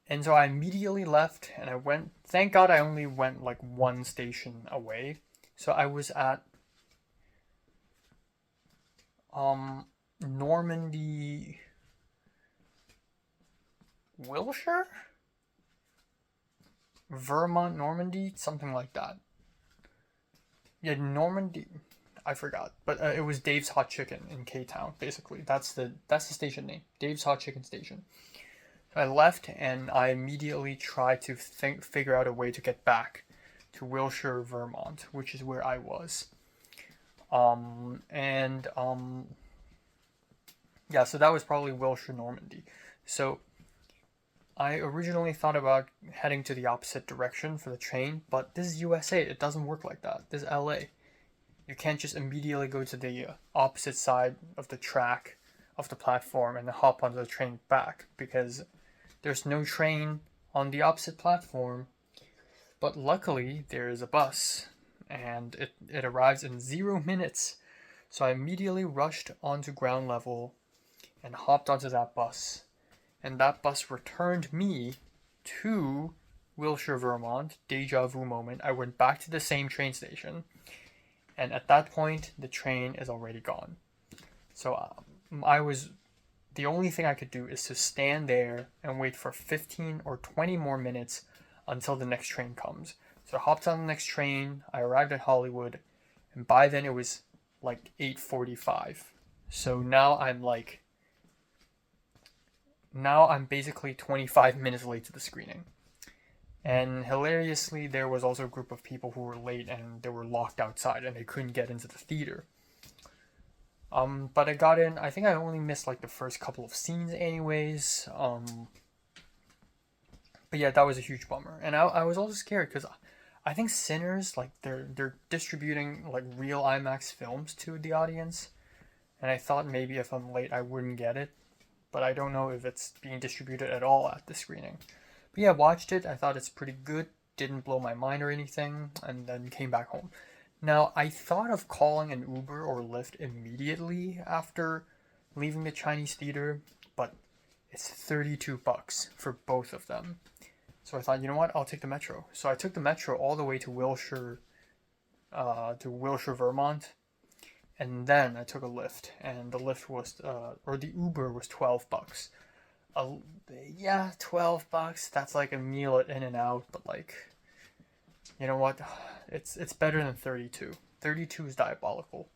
And so I immediately left, and I went... Thank God I only went like 1 station away. So I was at Normandy... Wilshire? Vermont, Normandy? Something like that. Yeah, Normandy... I forgot, but it was Dave's Hot Chicken in K-Town. Basically, that's the station name, Dave's Hot Chicken Station. So I left and I immediately tried to figure out a way to get back to Wilshire, Vermont, which is where I was. Yeah, so that was probably Wilshire, Normandy. So I originally thought about heading to the opposite direction for the train, but this is USA. It doesn't work like that. This is LA. You can't just immediately go to the opposite side of the track, of the platform, and then hop onto the train back, because there's no train on the opposite platform. But luckily, there is a bus, and it arrives in 0 minutes. So I immediately rushed onto ground level and hopped onto that bus. And that bus returned me to Wilshire, Vermont. Deja vu moment. I went back to the same train station. And at that point, the train is already gone. So the only thing I could do is to stand there and wait for 15 or 20 more minutes until the next train comes. So I hopped on the next train. I arrived at Hollywood. And by then it was like 8:45. So now I'm basically 25 minutes late to the screening. And hilariously, there was also a group of people who were late and they were locked outside and they couldn't get into the theater. But I got in. I think I only missed like the first couple of scenes anyways. But yeah, that was a huge bummer. And I was also scared because I think Sinners, like they're distributing like real IMAX films to the audience. And I thought maybe if I'm late I wouldn't get it. But I don't know if it's being distributed at all at the screening. But yeah, watched it. I thought it's pretty good. Didn't blow my mind or anything. And then came back home. Now, I thought of calling an Uber or Lyft immediately after leaving the Chinese theater. But it's $32 for both of them. So I thought, you know what? I'll take the metro. So I took the metro all the way to Wilshire, Vermont. And then I took a Lyft, and the Lyft was, or the Uber was $12. Yeah, $12. That's like a meal at In-N-Out, but like, you know what? It's better than 32. 32 is diabolical.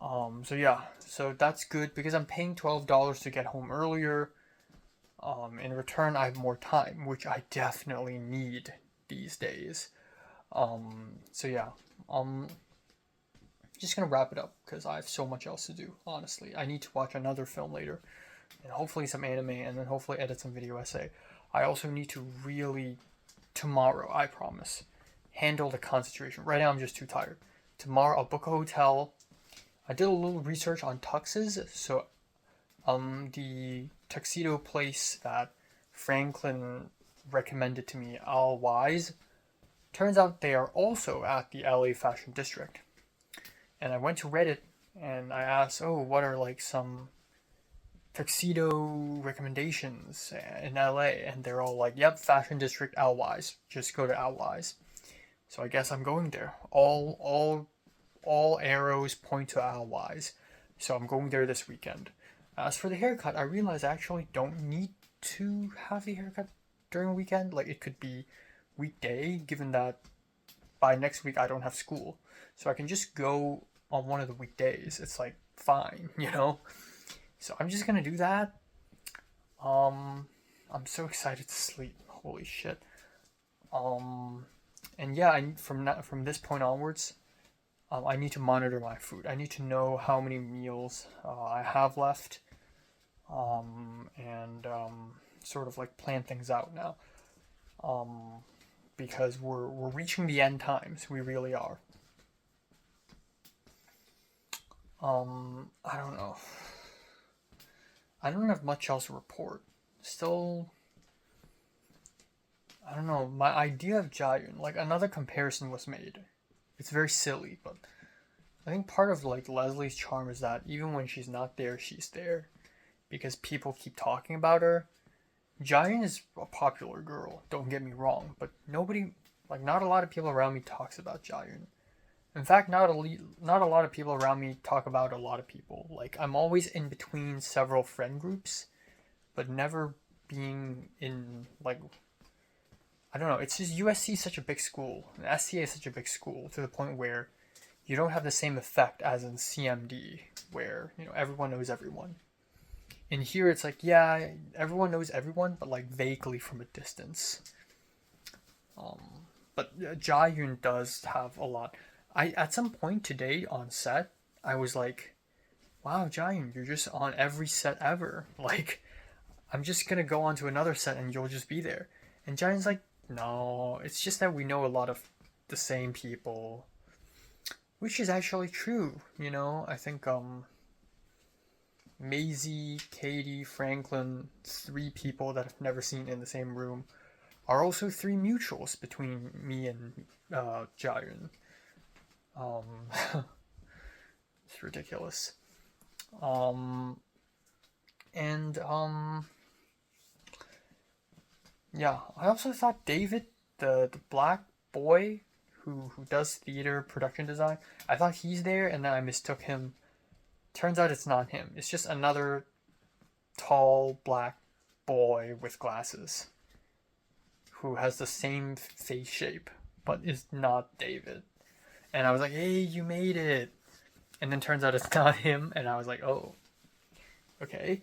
So yeah, so that's good because I'm paying $12 to get home earlier. In return, I have more time, which I definitely need these days. So yeah, just gonna wrap it up because I have so much else to do. Honestly, I need to watch another film later, and hopefully some anime, and then hopefully edit some video essay. I also need to really, tomorrow, I promise, handle the concentration. Right now I'm just too tired. Tomorrow I'll book a hotel. I did a little research on tuxes, so the tuxedo place that Franklin recommended to me, All Wise, turns out they are also at the LA Fashion District. And I went to Reddit and I asked, what are like some tuxedo recommendations in LA? And they're all like, yep, Fashion District, Al Wise. Just go to Al Wise. So I guess I'm going there. All arrows point to Al Wise. So I'm going there this weekend. As for the haircut, I realized I actually don't need to have the haircut during a weekend. Like, it could be weekday, given that by next week I don't have school. So I can just go on one of the weekdays. It's like fine, you know? So I'm just gonna do that. I'm so excited to sleep. Holy shit. And yeah, from this point onwards, I need to monitor my food. I need to know how many meals I have left, and sort of like plan things out now. Because we're reaching the end times. We really are. I don't know. I don't have much else to report. Still, I don't know. My idea of Jiayun, like another comparison was made. It's very silly, but I think part of like Leslie's charm is that even when she's not there, she's there, because people keep talking about her. Jiayun is a popular girl, don't get me wrong, but not a lot of people around me talks about Jiayun. In fact, not a lot of people around me talk about a lot of people. Like, I'm always in between several friend groups, but never being in, like, I don't know, it's just USC is such a big school, and SCA is such a big school, to the point where you don't have the same effect as in CMD, where, you know, everyone knows everyone. In here, it's like, yeah, everyone knows everyone, but like vaguely from a distance. But Jayun does have a lot. At some point today on set, I was like, wow, Jayun, you're just on every set ever. Like, I'm just gonna go on to another set and you'll just be there. And Jayun's like, no, it's just that we know a lot of the same people. Which is actually true, you know? I think, Maisie, Katie, Franklin, 3 people that I've never seen in the same room, are also 3 mutuals between me and Jayun. It's ridiculous. Yeah, I also thought David, the black boy who does theater production design, I thought he's there, and then I mistook him. Turns out it's not him. It's just another tall black boy with glasses who has the same face shape, but is not David. And I was like, hey, you made it. And then turns out it's not him, and I was like, oh, okay.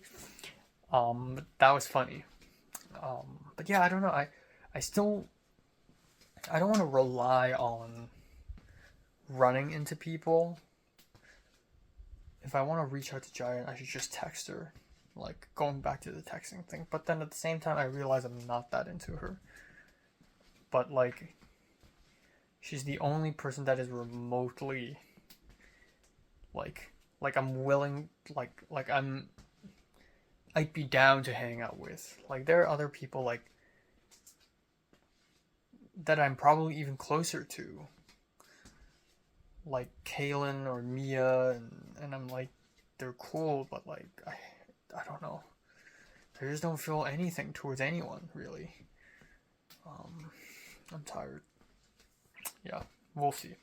That was funny. But yeah, I don't know. I don't want to rely on running into people. If I want to reach out to Jayun, I should just text her. Like, going back to the texting thing. But then at the same time, I realize I'm not that into her. But, like, she's the only person that is remotely, like I'm willing, I'd be down to hang out with. Like, there are other people, like, that I'm probably even closer to. Like Kaylin or Mia, and I'm like, they're cool, but like, I don't know. I just don't feel anything towards anyone, really. I'm tired. Yeah, we'll see.